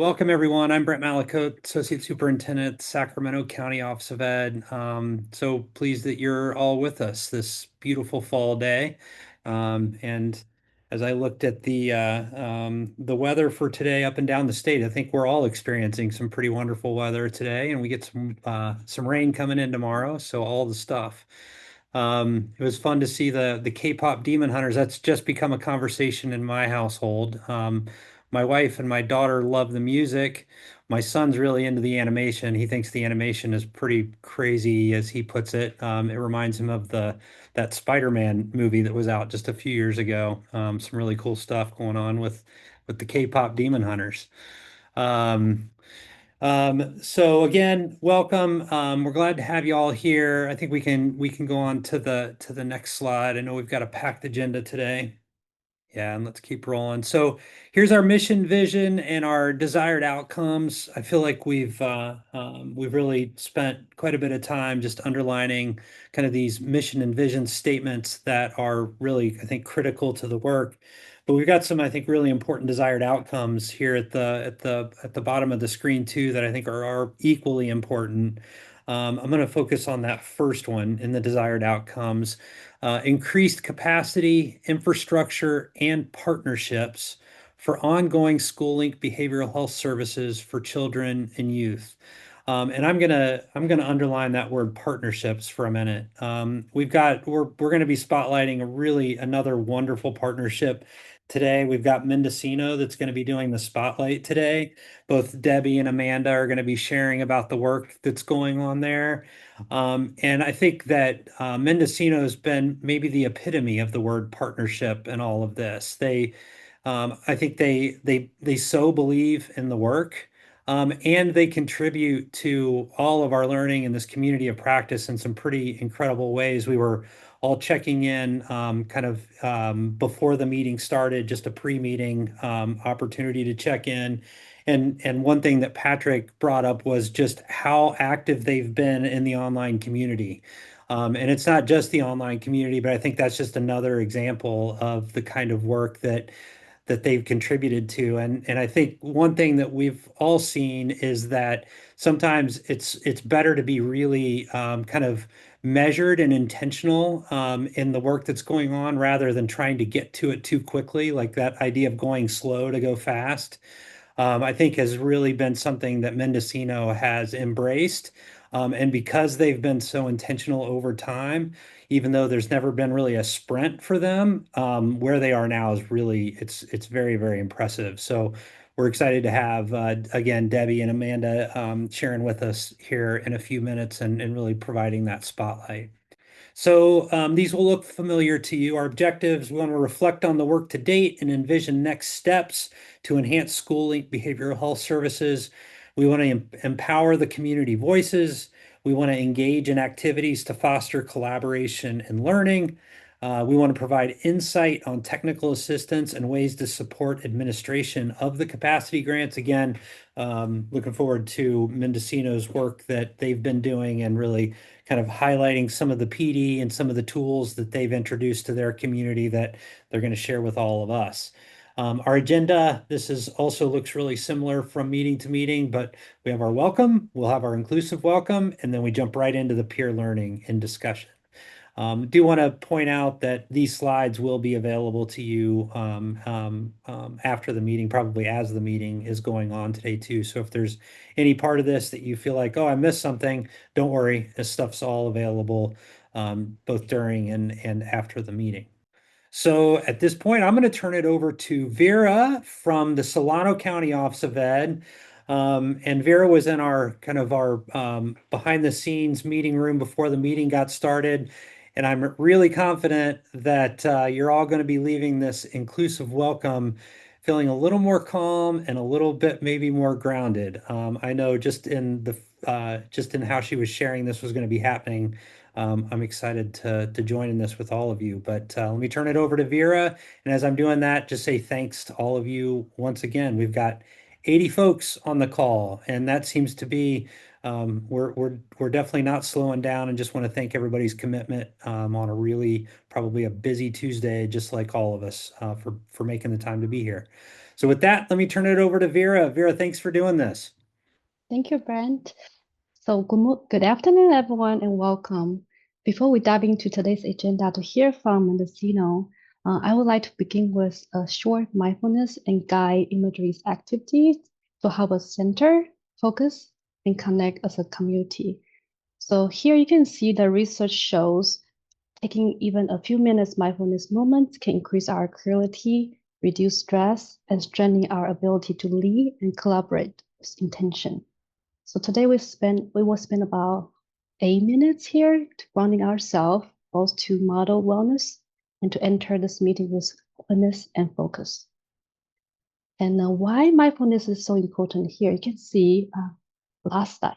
Welcome, everyone. I'm Brett Malakote, Associate Superintendent, Sacramento County Office of Ed. So pleased that you're all with us this beautiful fall day. And as I looked at the weather for today up and down the state, I think we're all experiencing some pretty wonderful weather today, and we get some rain coming in tomorrow. So all the stuff. It was fun to see the K-pop Demon Hunters. That's just become a conversation in my household. My wife and my daughter love the music. My son's really into the animation. He thinks the animation is pretty crazy, as he puts it. It reminds him of the that Spider-Man movie that was out just a few years ago. Some really cool stuff going on with the K-pop Demon Hunters. Um, so again, welcome. We're glad to have you all here. I think we can go on to the next slide. I know we've got a packed agenda today. Yeah, and let's keep rolling. So here's our mission, vision, and our desired outcomes. I feel like we've really spent quite a bit of time just underlining kind of these mission and vision statements that are really, I think, critical to the work. But we've got some, I think, really important desired outcomes here at the bottom of the screen too that I think are equally important. I'm going to focus on that first one in the desired outcomes. Increased capacity, infrastructure, and partnerships for ongoing school-linked behavioral health services for children and youth. And I'm gonna underline that word partnerships for a minute. We're gonna be spotlighting another wonderful partnership today. We've got Mendocino that's going to be doing the spotlight today. Both Debbie and Amanda are going to be sharing about the work that's going on there. And I think that Mendocino has been maybe the epitome of the word partnership in all of this. I think they so believe in the work, and they contribute to all of our learning in this community of practice in some pretty incredible ways. We were all checking in before the meeting started, just a pre-meeting opportunity to check in. And one thing that Patrick brought up was just how active they've been in the online community. And it's not just the online community, but I think that's just another example of the kind of work that they've contributed to. And I think one thing that we've all seen is that sometimes it's better to be really kind of measured and intentional in the work that's going on rather than trying to get to it too quickly, like that idea of going slow to go fast. I think has really been something that Mendocino has embraced. And because they've been so intentional over time, even though there's never been really a sprint for them, where they are now is really, it's very, very impressive. So we're excited to have, again, Debbie and Amanda sharing with us here in a few minutes and really providing that spotlight. So these will look familiar to you. Our objectives, we want to reflect on the work to date and envision next steps to enhance school-linked behavioral health services. We want to empower the community voices. We want to engage in activities to foster collaboration and learning. We want to provide insight on technical assistance and ways to support administration of the capacity grants. Again, looking forward to Mendocino's work that they've been doing and really kind of highlighting some of the PD and some of the tools that they've introduced to their community that they're going to share with all of us. Our agenda, also looks really similar from meeting to meeting, but we have our welcome, we'll have our inclusive welcome, and then we jump right into the peer learning and discussion. Do want to point out that these slides will be available to you after the meeting, probably as the meeting is going on today too. So if there's any part of this that you feel like, oh, I missed something, don't worry, this stuff's all available both during and after the meeting. So at this point, I'm going to turn it over to Vera from the Solano County Office of Ed. And Vera was in our behind the scenes meeting room before the meeting got started. And I'm really confident that you're all going to be leaving this inclusive welcome feeling a little more calm and a little bit maybe more grounded. I know just in how she was sharing this was going to be happening. I'm excited to join in this with all of you, but let me turn it over to Vera. And as I'm doing that, just say thanks to all of you once again. We've got 80 folks on the call, and that seems to be we're definitely not slowing down, and just want to thank everybody's commitment on a really probably a busy Tuesday, just like all of us, for making the time to be here. So with that, let me turn it over to Vera. Vera, thanks for doing this. Thank you, Brent. So good afternoon, everyone, and welcome. Before we dive into today's agenda to hear from Mendocino, I would like to begin with a short mindfulness and guide imagery activities to help us center, focus, and connect as a community. So here you can see the research shows taking even a few minutes mindfulness moments can increase our clarity, reduce stress, and strengthen our ability to lead and collaborate with intention. So today we will spend about 8 minutes here to grounding ourselves, both to model wellness and to enter this meeting with openness and focus. And why mindfulness is so important here, you can see last slide.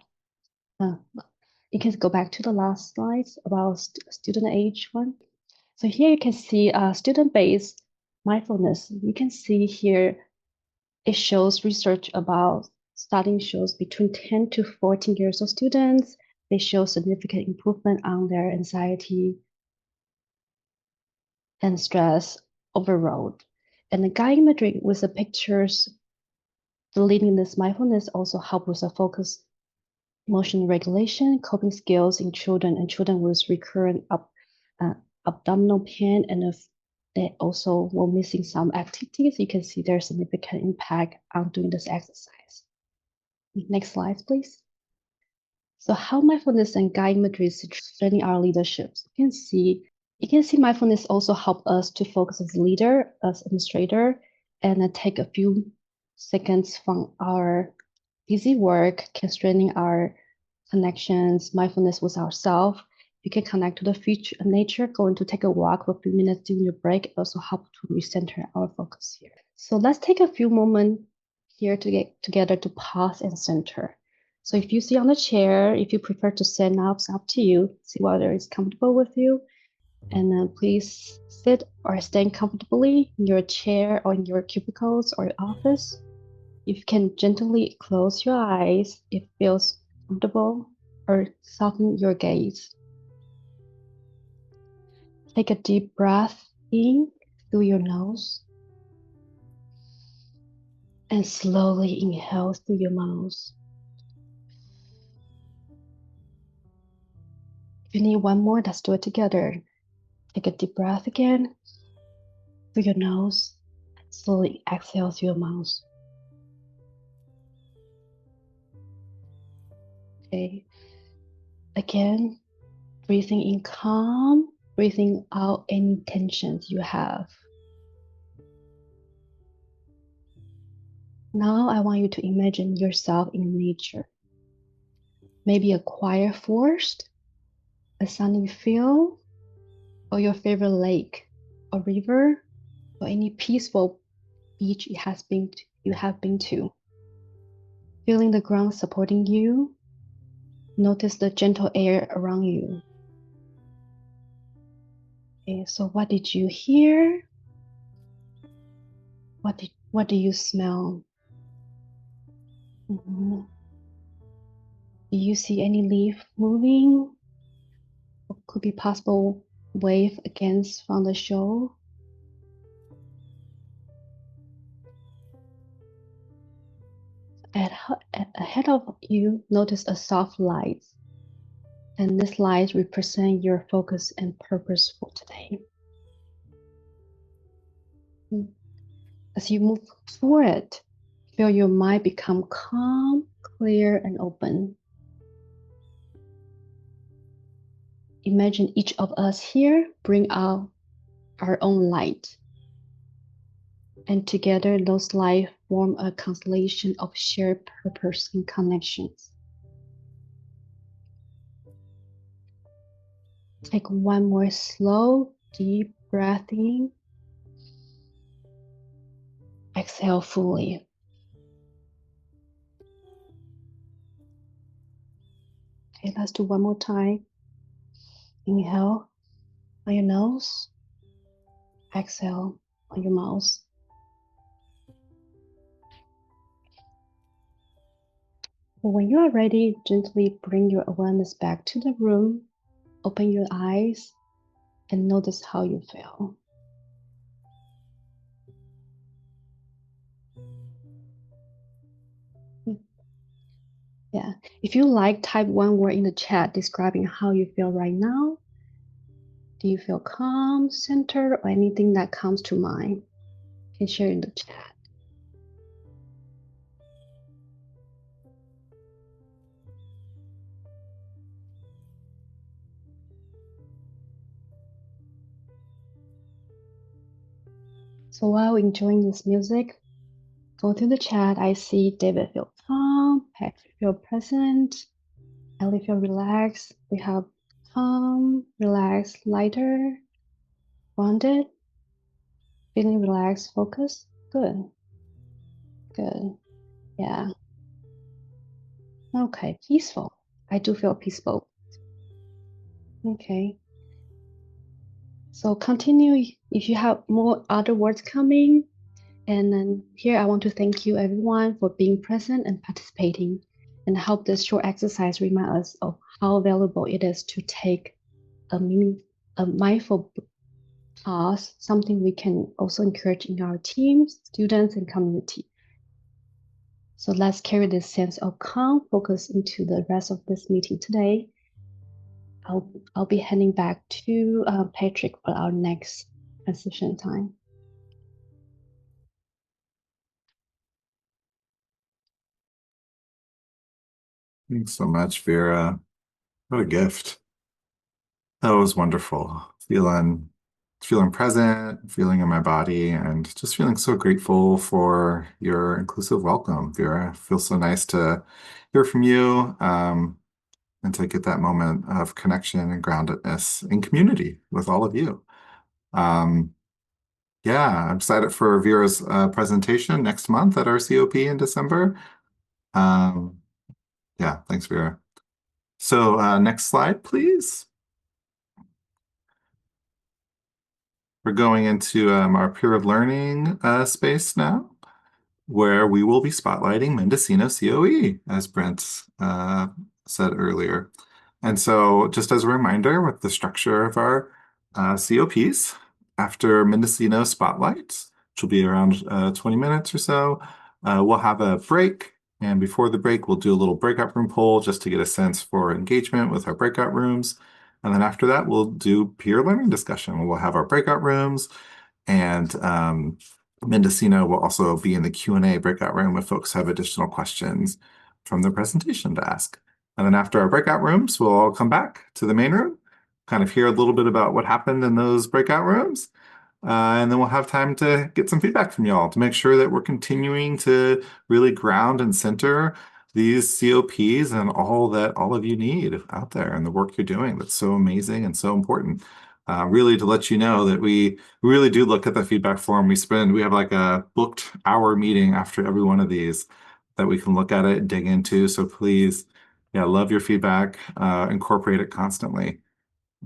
You can go back to the last slides about student age one. So here you can see student-based mindfulness. You can see here it shows research about studying shows between 10 to 14 years old students. They show significant improvement on their anxiety and stress overall. And the guide imagery with the pictures deleting this mindfulness also help with the focus, emotion regulation, coping skills in children and children with recurrent abdominal pain. And if they also were missing some activities, you can see there's significant impact on doing this exercise. Next slide, please. So how mindfulness and guide imagery is strengthening our leadership. You can see mindfulness also help us to focus as leader, as administrator, and take a few seconds from our busy work can strengthen our connections, mindfulness with ourselves. You can connect to the future nature, going to take a walk for a few minutes during your break also help to recenter our focus here. So let's take a few moments here to get together to pause and center. So if you sit on the chair, if you prefer to stand up, it's up to you. See whether it's comfortable with you. And then please sit or stand comfortably in your chair or in your cubicles or your office. You can gently close your eyes if it feels comfortable or soften your gaze. Take a deep breath in through your nose and slowly inhale through your mouth. If you need one more, let's do it together. Take a deep breath again through your nose and slowly exhale through your mouth. Okay. Again, breathing in calm, breathing out any tensions you have. Now I want you to imagine yourself in nature. Maybe a quiet forest, a sunny field, or your favorite lake or river, or any peaceful beach you have been to. Feeling the ground supporting you, notice the gentle air around you. Okay, so what did you hear? What do you smell? Do you see any leaf moving? Or could be possible wave against from the shore? Ahead of you, notice a soft light. And this light represents your focus and purpose for today. As you move forward, feel your mind become calm, clear, and open. Imagine each of us here bring out our own light. And together, those lights form a constellation of shared purpose and connections. Take one more slow, deep breath in. Exhale fully. Okay, let's do one more time. Inhale on your nose. Exhale on your mouth. When you are ready, gently bring your awareness back to the room. Open your eyes and notice how you feel. If you like, type one word in the chat describing how you feel right now. Do you feel calm, centered, or anything that comes to mind? You can share in the chat. So while enjoying this music, go through the chat. I see David feel calm, Patrick feel present, Ellie feel relaxed. We have calm, relaxed, lighter, grounded, feeling relaxed, focused. Good, good. Yeah. Okay, peaceful. I do feel peaceful. Okay. So continue if you have more other words coming. And then here I want to thank you everyone for being present and participating, and help this short exercise remind us of how valuable it is to take a mindful pause, something we can also encourage in our teams, students, and community. So let's carry this sense of calm focus into the rest of this meeting today. I'll be handing back to Patrick for our next transition time. Thanks so much, Vera. What a gift. That was wonderful. Feeling present, feeling in my body, and just feeling so grateful for your inclusive welcome, Vera. It feels so nice to hear from you, and to get that moment of connection and groundedness in community with all of you. Yeah, I'm excited for Vera's presentation next month at our COP in December. Yeah, thanks, Vera. So next slide, please. We're going into our peer learning space now, where we will be spotlighting Mendocino COE, as Brent said earlier. And so just as a reminder, with the structure of our COPs, after Mendocino Spotlight, which will be around 20 minutes or so, we'll have a break. And before the break, we'll do a little breakout room poll just to get a sense for engagement with our breakout rooms. And then after that, we'll do peer learning discussion. We'll have our breakout rooms, and Mendocino will also be in the Q&A breakout room if folks have additional questions from the presentation to ask. And then after our breakout rooms, we'll all come back to the main room, kind of hear a little bit about what happened in those breakout rooms. And then we'll have time to get some feedback from y'all to make sure that we're continuing to really ground and center these COPs and all that all of you need out there and the work you're doing that's so amazing and so important. Really to let you know that we really do look at the feedback form. We have like a booked hour meeting after every one of these that we can look at it and dig into. So please, yeah, love your feedback, incorporate it constantly.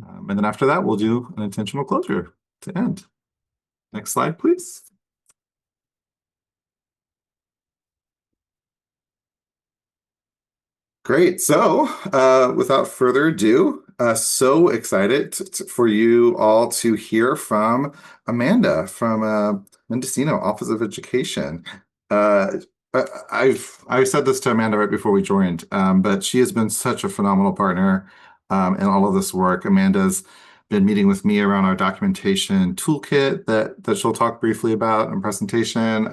And then after that, we'll do an intentional closure to end. Next slide, please. Great. So without further ado, so excited for you all to hear from Amanda from Mendocino Office of Education. I've said this to Amanda right before we joined, but she has been such a phenomenal partner in all of this work. Amanda's been meeting with me around our documentation toolkit that she'll talk briefly about in presentation.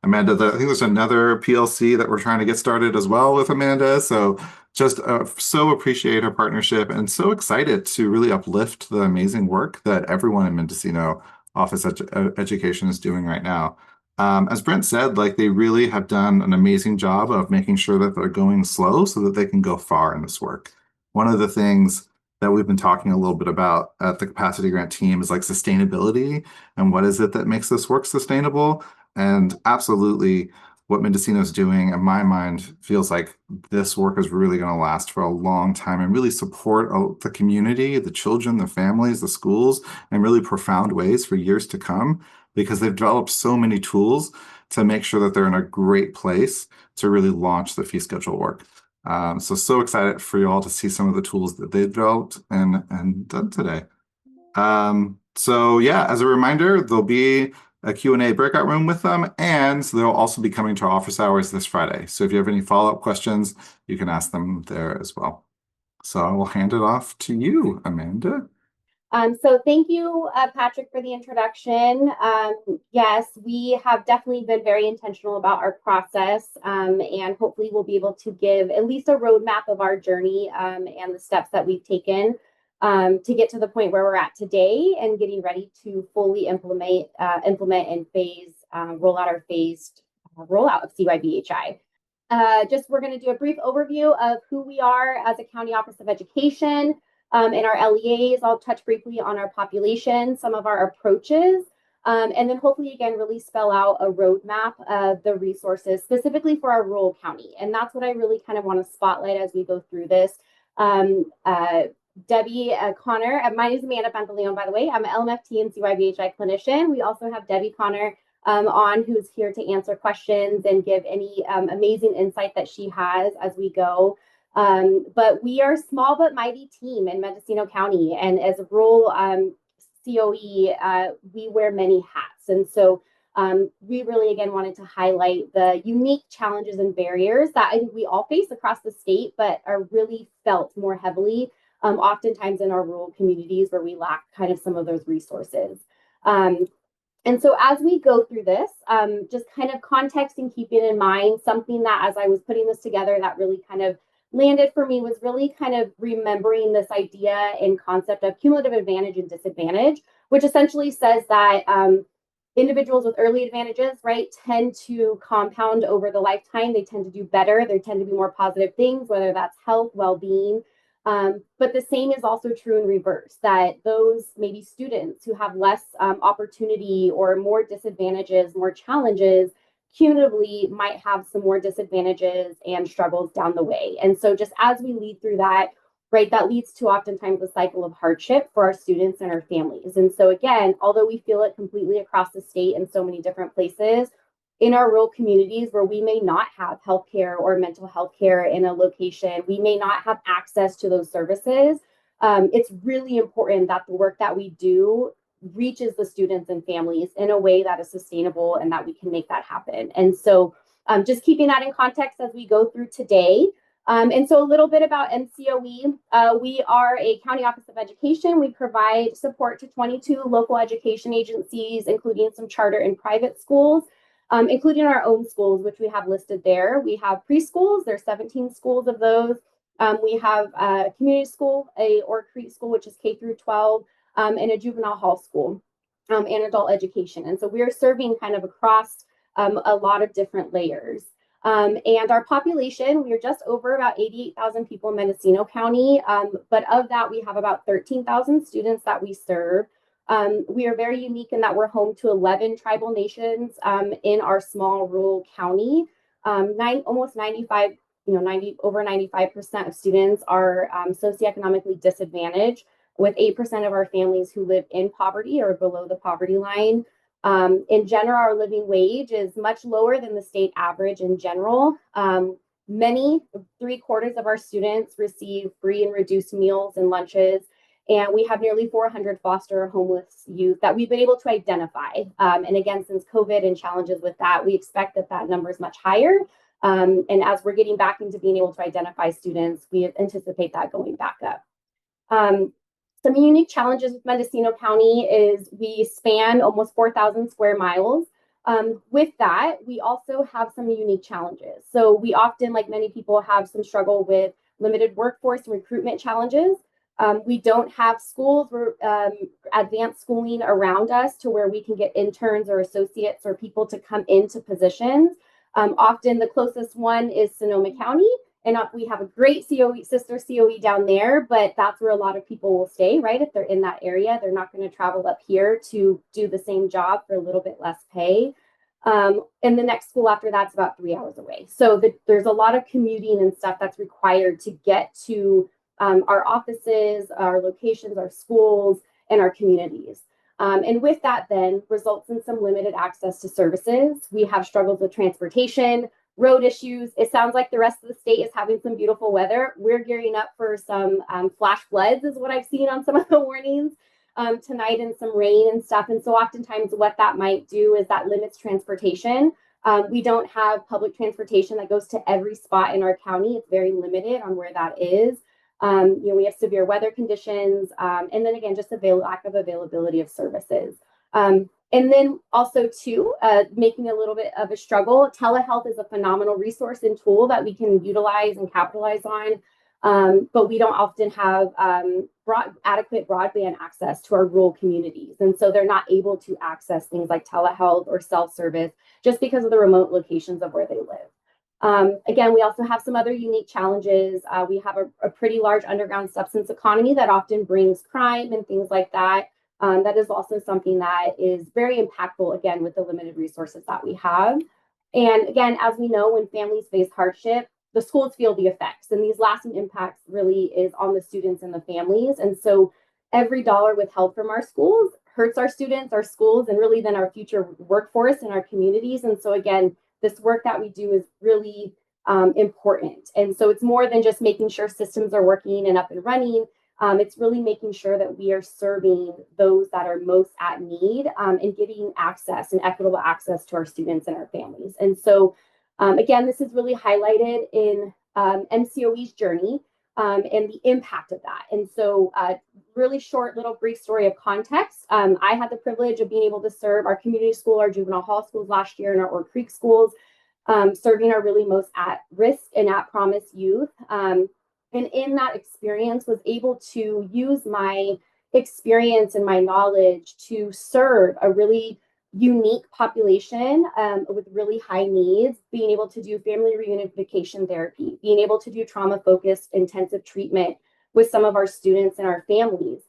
Amanda, I think there's another PLC that we're trying to get started as well with Amanda. So just so appreciate her partnership and so excited to really uplift the amazing work that everyone in Mendocino Office Education is doing right now. As Brent said, like they really have done an amazing job of making sure that they're going slow so that they can go far in this work. One of the things that we've been talking a little bit about at the capacity grant team is like sustainability and what is it that makes this work sustainable. And absolutely what Mendocino is doing, in my mind, feels like this work is really going to last for a long time and really support the community, the children, the families, the schools in really profound ways for years to come, because they've developed so many tools to make sure that they're in a great place to really launch the fee schedule work. So excited for you all to see some of the tools that they've developed and done today. So yeah, as a reminder, there'll be a Q&A breakout room with them, and they'll also be coming to our office hours this Friday. So if you have any follow-up questions, you can ask them there as well. So I will hand it off to you, Amanda. So thank you, Patrick, for the introduction. Yes, we have definitely been very intentional about our process, and hopefully we'll be able to give at least a roadmap of our journey and the steps that we've taken to get to the point where we're at today and getting ready to fully implement and roll out our phased rollout of CYBHI. We're going to do a brief overview of who we are as a County Office of Education. And our LEAs, I'll touch briefly on our population, some of our approaches, and then hopefully, again, really spell out a roadmap of the resources specifically for our rural county. And that's what I really kind of want to spotlight as we go through this. Debbie Connor, my name is Amanda Pantaleón, by the way. I'm an LMFT and CYBHI clinician. We also have Debbie Connor on, who's here to answer questions and give any amazing insight that she has as we go. But we are a small but mighty team in Mendocino County, and as a rural COE, we wear many hats. And so we really, again, wanted to highlight the unique challenges and barriers that I think we all face across the state, but are really felt more heavily, oftentimes in our rural communities where we lack kind of some of those resources. And so as we go through this, just kind of context and keeping in mind something that as I was putting this together that really kind of landed for me was really kind of remembering this idea and concept of cumulative advantage and disadvantage, which essentially says that individuals with early advantages, right, tend to compound over the lifetime. They tend to do better. They tend to be more positive things, whether that's health, well-being. But the same is also true in reverse, that those maybe students who have less opportunity or more disadvantages, more challenges, cumulatively might have some more disadvantages and struggles down the way. And so just as we lead through that, right, that leads to oftentimes a cycle of hardship for our students and our families. And so again, although we feel it completely across the state in so many different places, in our rural communities where we may not have healthcare or mental health care in a location, we may not have access to those services. It's really important that the work that we do reaches the students and families in a way that is sustainable and that we can make that happen. And so just keeping that in context as we go through today. And so a little bit about MCOE. We are a County Office of Education. We provide support to 22 local education agencies, including some charter and private schools, including our own schools, which we have listed there. We have preschools. There's 17 schools of those. We have a community school, or CREAT school, which is K through 12, and a juvenile hall school, and adult education. And so we're serving kind of across a lot of different layers. And our population, we are just over about 88,000 people in Mendocino County, but of that, we have about 13,000 students that we serve. We are very unique in that we're home to 11 tribal nations in our small rural county. Almost 95, over 95% of students are socioeconomically disadvantaged, with 8% of our families who live in poverty or below the poverty line. In general, our living wage is much lower than the state average in general. Many, 3/4 of our students receive free and reduced meals and lunches. And we have nearly 400 foster or homeless youth that we've been able to identify. And again, since COVID and challenges with that, we expect that that number is much higher. And as we're getting back into being able to identify students, we anticipate that going back up. Some unique challenges with Mendocino County is we span almost 4,000 square miles. With that, we also have some unique challenges. So we often, like many people, have some struggle with limited workforce and recruitment challenges. We don't have schools or advanced schooling around us to where we can get interns or associates or people to come into positions. Often the closest one is Sonoma County, and we have a great COE, sister COE down there, but that's where a lot of people will stay, right? If they're in that area, they're not going to travel up here to do the same job for a little bit less pay. And the next school after that's about 3 hours away. So there's a lot of commuting and stuff that's required to get to our offices, our locations, our schools, and our communities. And with that then results in some limited access to services. We have struggles with transportation, road issues. It sounds like the rest of the state is having some beautiful weather. We're gearing up for some flash floods is what I've seen on some of the warnings. tonight and some rain and stuff. And so oftentimes what that might do is that limits transportation. We don't have public transportation that goes to every spot in our county. It's very limited on where that is. We have severe weather conditions, and then again, just lack of availability of services. And then also too, making a little bit of a struggle, telehealth is a phenomenal resource and tool that we can utilize and capitalize on. But we don't often have adequate broadband access to our rural communities. And so they're not able to access things like telehealth or self-service just because of the remote locations of where they live. Again, we also have some other unique challenges. We have a pretty large underground substance economy that often brings crime and things like that. That is also something that is very impactful, again, with the limited resources that we have. And again, as we know, when families face hardship, the schools feel the effects, and these lasting impacts really is on the students and the families. And so every dollar withheld from our schools hurts our students, our schools, and really then our future workforce and our communities. And so again, this work that we do is really important. And so it's more than just making sure systems are working and up and running. It's really making sure that we are serving those that are most at need and getting access and equitable access to our students and our families. And so, again, this is really highlighted in MCOE's journey and the impact of that. And so, really short, little brief story of context. I had the privilege of being able to serve our community school, our juvenile hall schools last year, and our Ord Creek schools, serving our really most at risk and at promise youth. And in that experience was able to use my experience and my knowledge to serve a really unique population with really high needs, being able to do family reunification therapy, being able to do trauma-focused intensive treatment with some of our students and our families,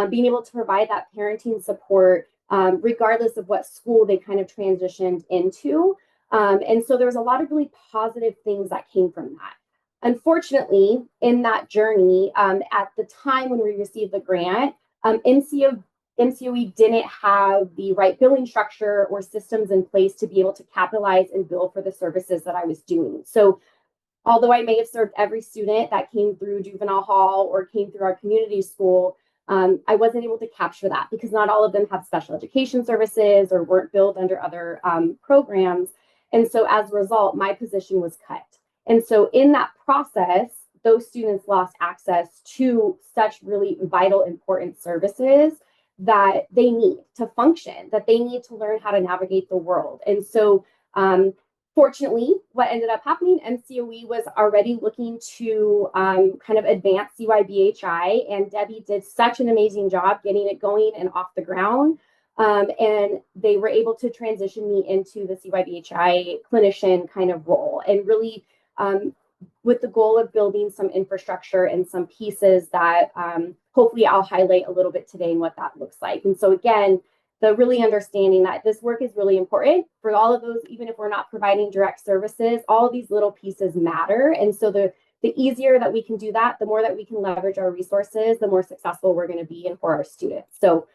being able to provide that parenting support regardless of what school they kind of transitioned into. And so there was a lot of really positive things that came from that. Unfortunately, in that journey, at the time when we received the grant, MCOE didn't have the right billing structure or systems in place to be able to capitalize and bill for the services that I was doing. So although I may have served every student that came through juvenile hall or came through our community school, I wasn't able to capture that because not all of them have special education services or weren't billed under other programs. And so as a result, my position was cut. And so in that process, those students lost access to such really vital, important services that they need to function, that they need to learn how to navigate the world. And so fortunately, what ended up happening, MCOE was already looking to kind of advance CYBHI, and Debbie did such an amazing job getting it going and off the ground. And they were able to transition me into the CYBHI clinician kind of role and really with the goal of building some infrastructure and some pieces that hopefully I'll highlight a little bit today and what that looks like. And so again, the really understanding that this work is really important for all of those, even if we're not providing direct services, all of these little pieces matter. And so the easier that we can do that, the more that we can leverage our resources, the more successful we're going to be and for our students. So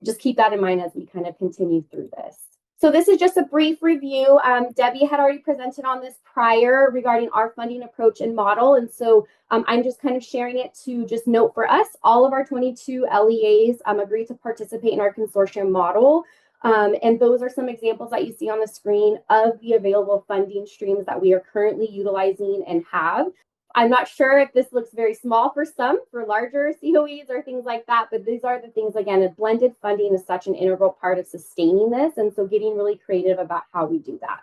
just keep that in mind as we kind of continue through this. So this is just a brief review. Debbie had already presented on this prior regarding our funding approach and model. And so I'm just kind of sharing it to just note for us, all of our 22 LEAs agreed to participate in our consortium model. And those are some examples that you see on the screen of the available funding streams that we are currently utilizing and have. I'm not sure if this looks very small for some, for larger COEs or things like that, but these are the things, again, blended funding is such an integral part of sustaining this. And so getting really creative about how we do that.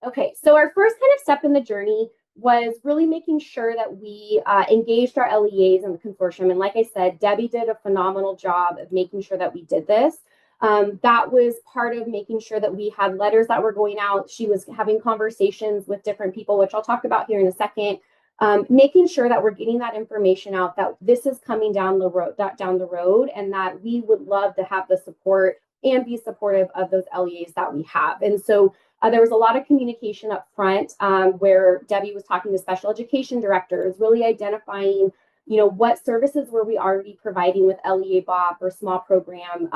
Okay, so our first kind of step in the journey was really making sure that we engaged our LEAs in the consortium. And like I said, Debbie did a phenomenal job of making sure that we did this. That was part of making sure that we had letters that were going out. She was having conversations with different people, which I'll talk about here in a second. Making sure that we're getting that information out, that this is coming down the road, and that we would love to have the support and be supportive of those LEAs that we have. And so there was a lot of communication up front where Debbie was talking to special education directors, really identifying, what services were we already providing with LEA BOP or small program,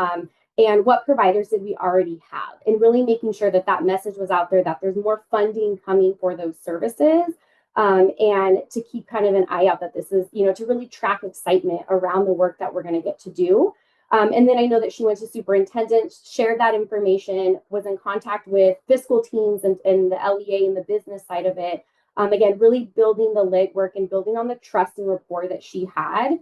and what providers did we already have, and really making sure that that message was out there, that there's more funding coming for those services. And to keep kind of an eye out that this is, to really track excitement around the work that we're going to get to do. And then I know that she went to superintendent, shared that information, was in contact with fiscal teams and the LEA and the business side of it. Again, really building the legwork and building on the trust and rapport that she had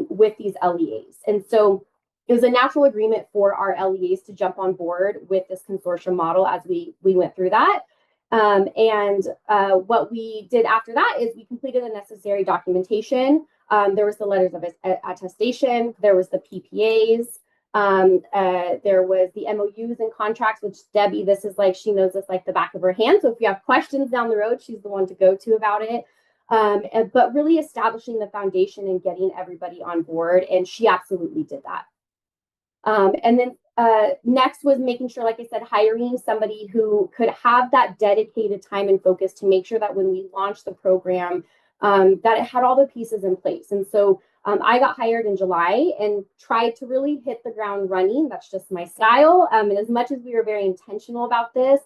with these LEAs. And so it was a natural agreement for our LEAs to jump on board with this consortium model as we went through that. What we did after that is we completed the necessary documentation. There was the letters of attestation, there was the PPAs, there was the MOUs and contracts, which Debbie, this is like, she knows this like the back of her hand. So if you have questions down the road, she's the one to go to about it. But really establishing the foundation and getting everybody on board. And she absolutely did that. And then next was making sure, like I said, hiring somebody who could have that dedicated time and focus to make sure that when we launched the program, that it had all the pieces in place. And so I got hired in July and tried to really hit the ground running. That's just my style. And as much as we were very intentional about this,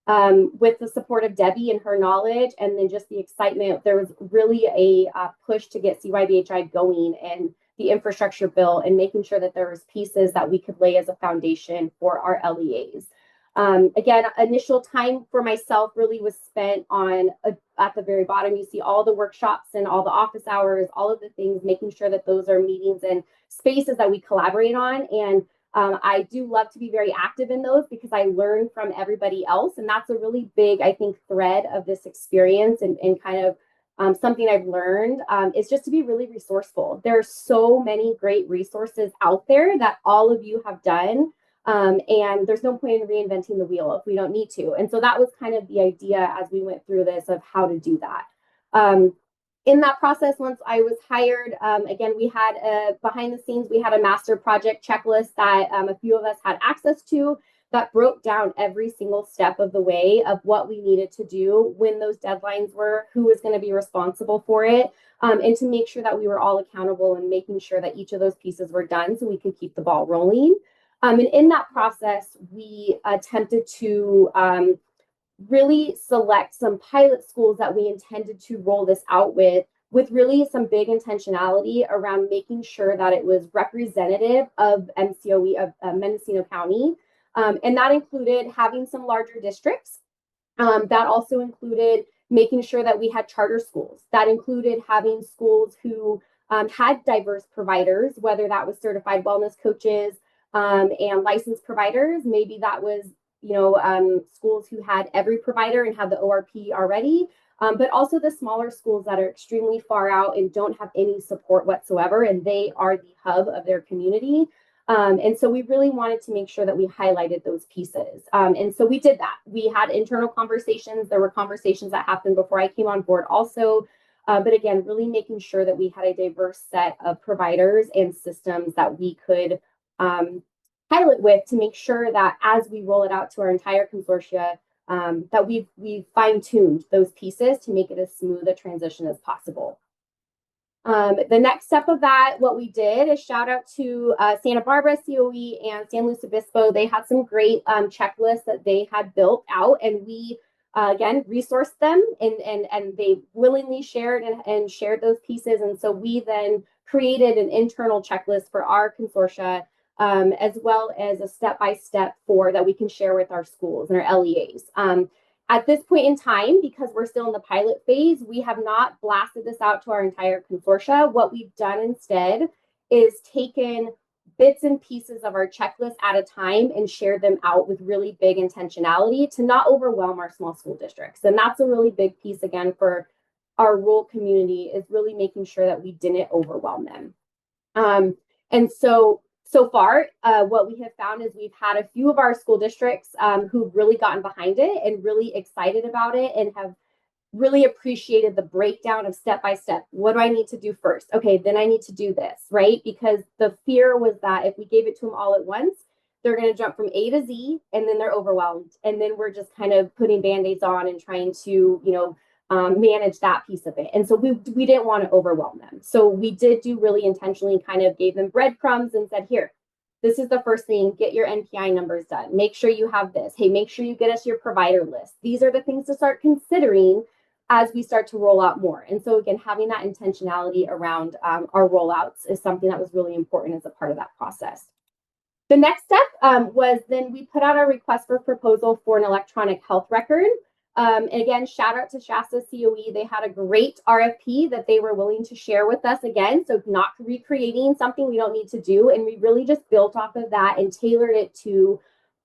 with the support of Debbie and her knowledge, and then just the excitement, there was really a push to get CYBHI going and the infrastructure bill and making sure that there was pieces that we could lay as a foundation for our LEAs. Again, initial time for myself really was spent on, at the very bottom, you see all the workshops and all the office hours, all of the things, making sure that those are meetings and spaces that we collaborate on. And I do love to be very active in those because I learn from everybody else. And that's a really big, I think, thread of this experience and kind of something I've learned is just to be really resourceful. There are so many great resources out there that all of you have done. And there's no point in reinventing the wheel if we don't need to. And so that was kind of the idea as we went through this of how to do that. In that process, once I was hired, again, we had behind the scenes, we had a master project checklist that a few of us had access to that broke down every single step of the way of what we needed to do, when those deadlines were, who was going to be responsible for it, and to make sure that we were all accountable and making sure that each of those pieces were done so we could keep the ball rolling. And in that process, we attempted to really select some pilot schools that we intended to roll this out with really some big intentionality around making sure that it was representative of MCOE of Mendocino County. And that included having some larger districts. That also included making sure that we had charter schools. That included having schools who had diverse providers, whether that was certified wellness coaches and licensed providers. Maybe that was, schools who had every provider and had the ORP already. But also the smaller schools that are extremely far out and don't have any support whatsoever, and they are the hub of their community. And so we really wanted to make sure that we highlighted those pieces. And so we did that. We had internal conversations. There were conversations that happened before I came on board also. But again, really making sure that we had a diverse set of providers and systems that we could pilot with to make sure that as we roll it out to our entire consortia, that we've fine-tuned those pieces to make it as smooth a transition as possible. The next step of that, what we did is shout out to Santa Barbara COE and San Luis Obispo. They had some great checklists that they had built out, and we again resourced them, and they willingly shared and shared those pieces. And so we then created an internal checklist for our consortia, as well as a step-by-step that we can share with our schools and our LEAs. At this point in time, because we're still in the pilot phase, we have not blasted this out to our entire consortia. What we've done instead is taken bits and pieces of our checklist at a time and shared them out with really big intentionality to not overwhelm our small school districts. And that's a really big piece, again, for our rural community, is really making sure that we didn't overwhelm them. And so far, what we have found is we've had a few of our school districts who've really gotten behind it and really excited about it and have really appreciated the breakdown of step-by-step. What do I need to do first? Okay, then I need to do this, right? Because the fear was that if we gave it to them all at once, they're going to jump from A to Z and then they're overwhelmed. And then we're just kind of putting Band-Aids on and trying to, manage that piece of it. And so we didn't want to overwhelm them. So we did do really intentionally, kind of gave them breadcrumbs and said, here, this is the first thing, get your NPI numbers done. Make sure you have this. Hey, make sure you get us your provider list. These are the things to start considering as we start to roll out more. And so again, having that intentionality around our rollouts is something that was really important as a part of that process. The next step was then we put out our request for proposal for an electronic health record. And again, shout out to Shasta COE. They had a great RFP that they were willing to share with us again. So not recreating something we don't need to do. And we really just built off of that and tailored it to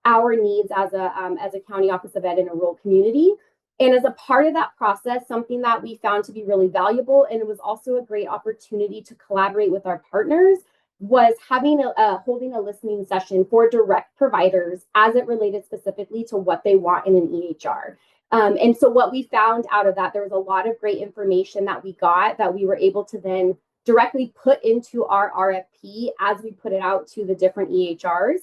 our needs as a county office of ed in a rural community. And as a part of that process, something that we found to be really valuable, and it was also a great opportunity to collaborate with our partners, was having holding a listening session for direct providers as it related specifically to what they want in an EHR. And so what we found out of that, there was a lot of great information that we got that we were able to then directly put into our RFP as we put it out to the different EHRs,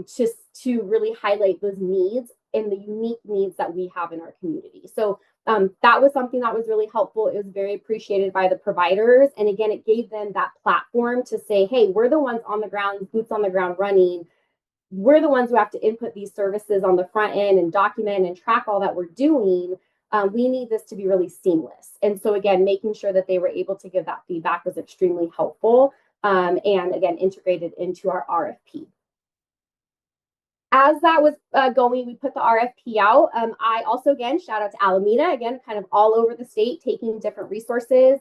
just to really highlight those needs and the unique needs that we have in our community. So that was something that was really helpful. It was very appreciated by the providers. And again, it gave them that platform to say, hey, we're the ones on the ground, boots on the ground running. We're the ones who have to input these services on the front end and document and track all that we're doing. We need this to be really seamless. And so again, making sure that they were able to give that feedback was extremely helpful. And again, integrated into our RFP. As that was going, we put the RFP out. I also, again, shout out to Alameda, again, kind of all over the state, taking different resources,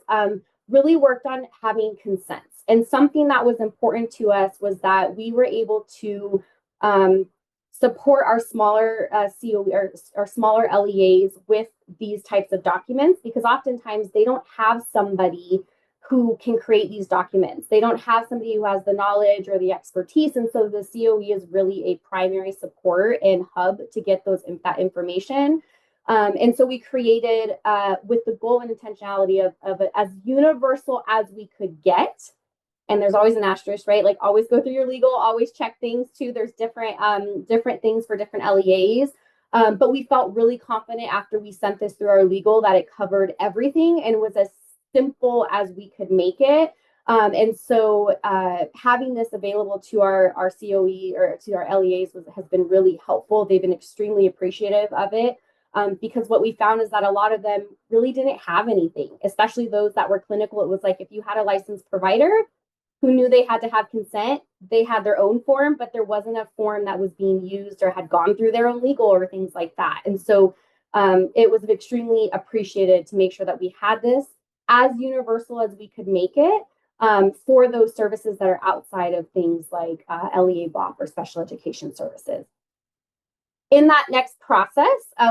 really worked on having consents. And something that was important to us was that we were able to support our smaller COE or our smaller LEAs with these types of documents, because oftentimes they don't have somebody who can create these documents. They don't have somebody who has the knowledge or the expertise. And so the COE is really a primary support and hub to get that information. And so we created with the goal and intentionality of it as universal as we could get. And there's always an asterisk, right? Like always go through your legal, always check things too. There's different things for different LEAs. But we felt really confident after we sent this through our legal that it covered everything and was as simple as we could make it. And so having this available to our COE or to our LEAs has been really helpful. They've been extremely appreciative of it because what we found is that a lot of them really didn't have anything, especially those that were clinical. It was like if you had a licensed provider who knew they had to have consent, they had their own form, but there wasn't a form that was being used or had gone through their own legal or things like that. And so it was extremely appreciated to make sure that we had this as universal as we could make it for those services that are outside of things like LEA BOP or special education services. In that next process,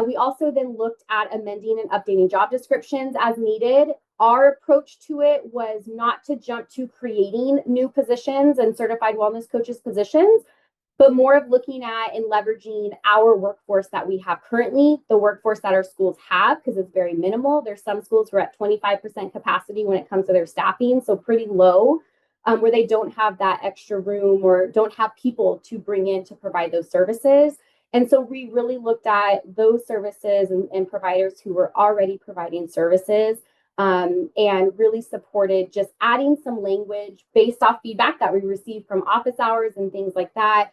we also then looked at amending and updating job descriptions as needed. Our approach to it was not to jump to creating new positions and certified wellness coaches positions, but more of looking at and leveraging our workforce that we have currently, the workforce that our schools have, because it's very minimal. There's some schools who are at 25% capacity when it comes to their staffing, so pretty low, where they don't have that extra room or don't have people to bring in to provide those services. And so we really looked at those services and providers who were already providing services and really supported just adding some language based off feedback that we received from office hours and things like that,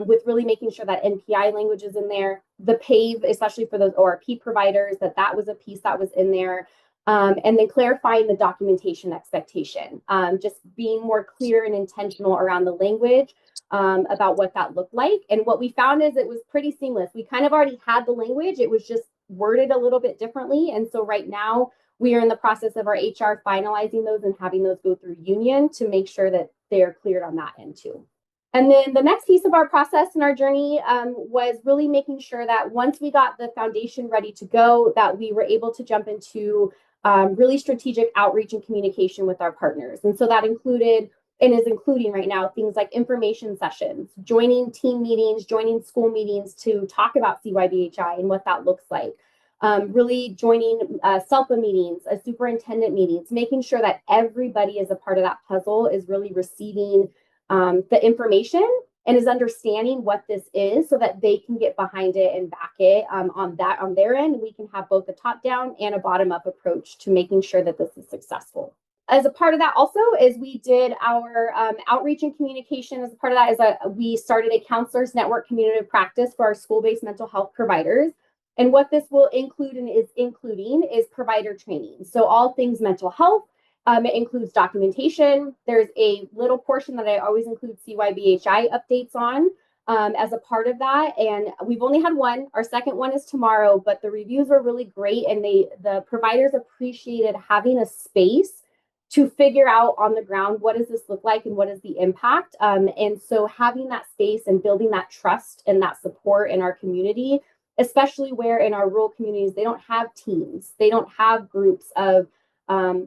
with really making sure that NPI language is in there, the PAVE, especially for those ORP providers, that was a piece that was in there, and then clarifying the documentation expectation, just being more clear and intentional around the language about what that looked like. And what we found is it was pretty seamless. We kind of already had the language. It was just worded a little bit differently. And so right now we are in the process of our HR finalizing those and having those go through union to make sure that they're cleared on that end too. And then the next piece of our process and our journey was really making sure that once we got the foundation ready to go, that we were able to jump into really strategic outreach and communication with our partners. And so that included and is including right now things like information sessions, joining team meetings, joining school meetings to talk about CYBHI and what that looks like. Really joining SELPA meetings, superintendent meetings, making sure that everybody as a part of that puzzle is really receiving the information and is understanding what this is so that they can get behind it and back it on their end. And we can have both a top-down and a bottom-up approach to making sure that this is successful. As a part of that also is we did our outreach and communication. As a part of that is we started a counselors network community of practice for our school-based mental health providers. And what this will include and is including is provider training. So all things mental health. It includes documentation. There's a little portion that I always include CYBHI updates on as a part of that. And we've only had one. Our second one is tomorrow, but the reviews were really great. And the providers appreciated having a space to figure out on the ground, what does this look like and what is the impact? And so having that space and building that trust and that support in our community, especially where in our rural communities, they don't have teams, they don't have groups of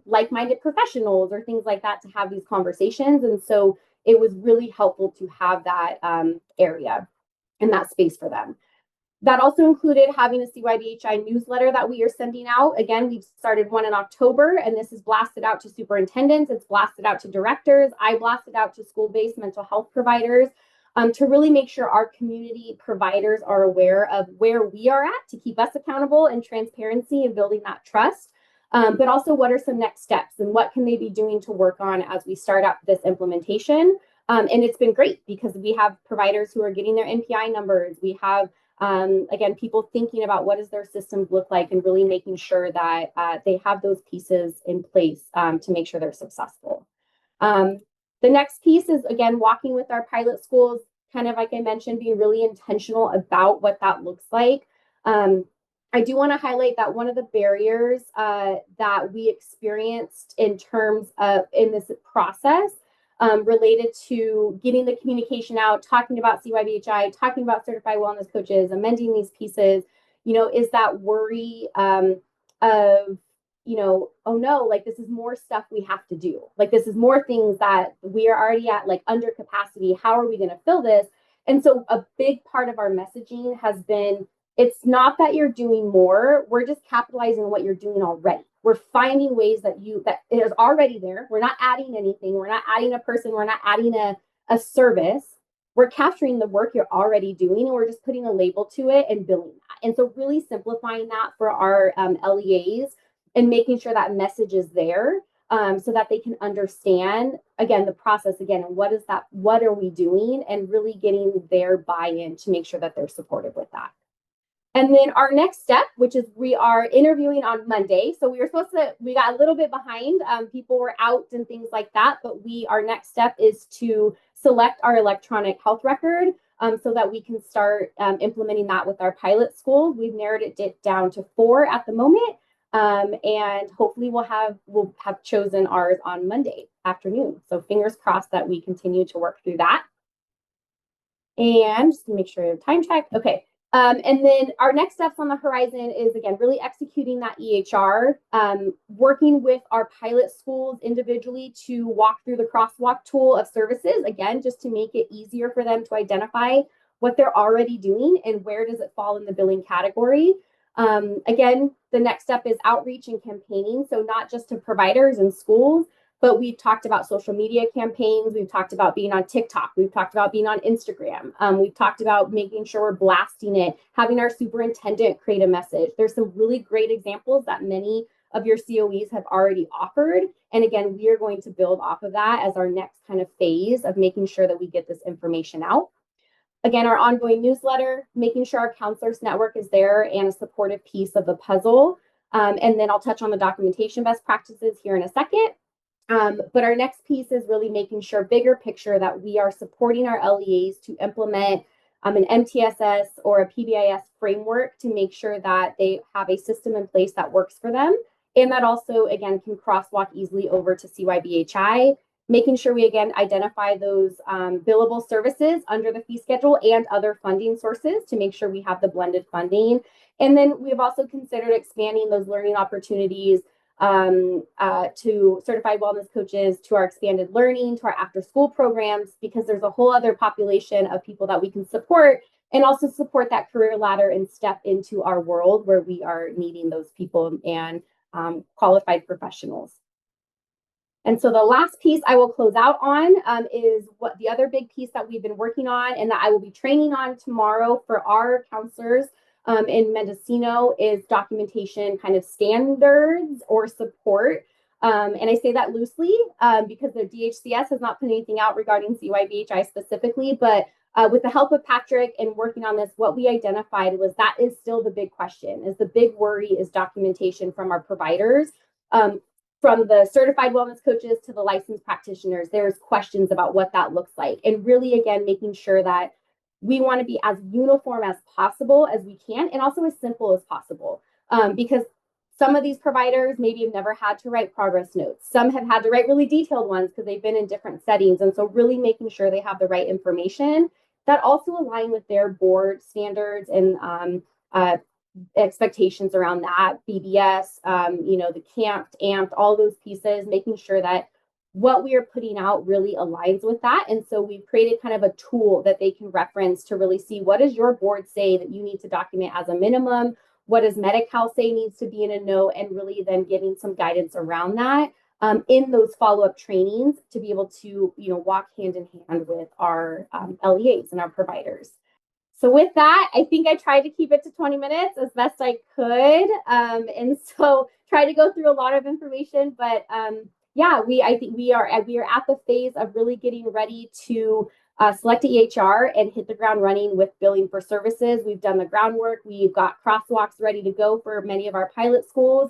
like-minded professionals or things like that to have these conversations. And so it was really helpful to have that area and that space for them. That also included having a CYBHI newsletter that we are sending out. Again, we've started one in October, and this is blasted out to superintendents. It's blasted out to directors. I blasted out to school-based mental health providers to really make sure our community providers are aware of where we are at to keep us accountable and transparency and building that trust. But also what are some next steps and what can they be doing to work on as we start up this implementation. And it's been great because we have providers who are getting their NPI numbers. We have again, people thinking about what does their systems look like and really making sure that they have those pieces in place to make sure they're successful. The next piece is, again, walking with our pilot schools, kind of like I mentioned, being really intentional about what that looks like. I do want to highlight that one of the barriers that we experienced in terms of in this process related to getting the communication out, talking about CYBHI, talking about certified wellness coaches, amending these pieces, is that worry of, oh no, like this is more stuff we have to do. Like this is more things that we are already at like under capacity. How are we going to fill this? And so a big part of our messaging has been, it's not that you're doing more. We're just capitalizing on what you're doing already. We're finding ways that it is already there. We're not adding anything. We're not adding a person. We're not adding a service. We're capturing the work you're already doing, and we're just putting a label to it and billing that. And so really simplifying that for our LEAs and making sure that message is there so that they can understand, again, the process, again, and what are we doing, and really getting their buy-in to make sure that they're supportive with that. And then our next step, which is we are interviewing on Monday. So we got a little bit behind. People were out and things like that. But our next step is to select our electronic health record so that we can start implementing that with our pilot schools. We've narrowed it down to 4 at the moment. And hopefully we'll have chosen ours on Monday afternoon. So fingers crossed that we continue to work through that. And just to make sure I have time check. Okay. And then our next steps on the horizon is, again, really executing that EHR, working with our pilot schools individually to walk through the crosswalk tool of services, again, just to make it easier for them to identify what they're already doing and where does it fall in the billing category. Again, the next step is outreach and campaigning. So not just to providers and schools, but we've talked about social media campaigns. We've talked about being on TikTok. We've talked about being on Instagram. We've talked about making sure we're blasting it, having our superintendent create a message. There's some really great examples that many of your COEs have already offered. And again, we are going to build off of that as our next kind of phase of making sure that we get this information out. Again, our ongoing newsletter, making sure our counselors network is there and a supportive piece of the puzzle. And then I'll touch on the documentation best practices here in a second. But our next piece is really making sure, bigger picture, that we are supporting our LEAs to implement an MTSS or a PBIS framework to make sure that they have a system in place that works for them. And that also, again, can crosswalk easily over to CYBHI, making sure we, again, identify those billable services under the fee schedule and other funding sources to make sure we have the blended funding. And then we've also considered expanding those learning opportunities to certified wellness coaches, to our expanded learning, to our after school programs, because there's a whole other population of people that we can support, and also support that career ladder and step into our world where we are needing those people and qualified professionals. And so the last piece I will close out on is what the other big piece that we've been working on and that I will be training on tomorrow for our counselors in Mendocino is documentation kind of standards or support. And I say that loosely because the DHCS has not put anything out regarding CYBHI specifically, but with the help of Patrick and working on this, what we identified was that is still the big question, is the big worry is documentation from our providers. From the certified wellness coaches to the licensed practitioners, there's questions about what that looks like. And really, again, making sure that we want to be as uniform as possible as we can, and also as simple as possible. Because some of these providers maybe have never had to write progress notes. Some have had to write really detailed ones because they've been in different settings. And so really making sure they have the right information that also align with their board standards and expectations around that, BBS, the camped, amped, all those pieces, making sure that what we are putting out really aligns with that. And so we've created kind of a tool that they can reference to really see what does your board say that you need to document as a minimum, what does Medi-Cal say needs to be in a note, and really then giving some guidance around that in those follow-up trainings to be able to walk hand in hand with our LEAs and our providers. So with that, I think I tried to keep it to 20 minutes as best I could. And so try to go through a lot of information, but I think we are at the phase of really getting ready to select the EHR and hit the ground running with billing for services. We've done the groundwork. We've got crosswalks ready to go for many of our pilot schools.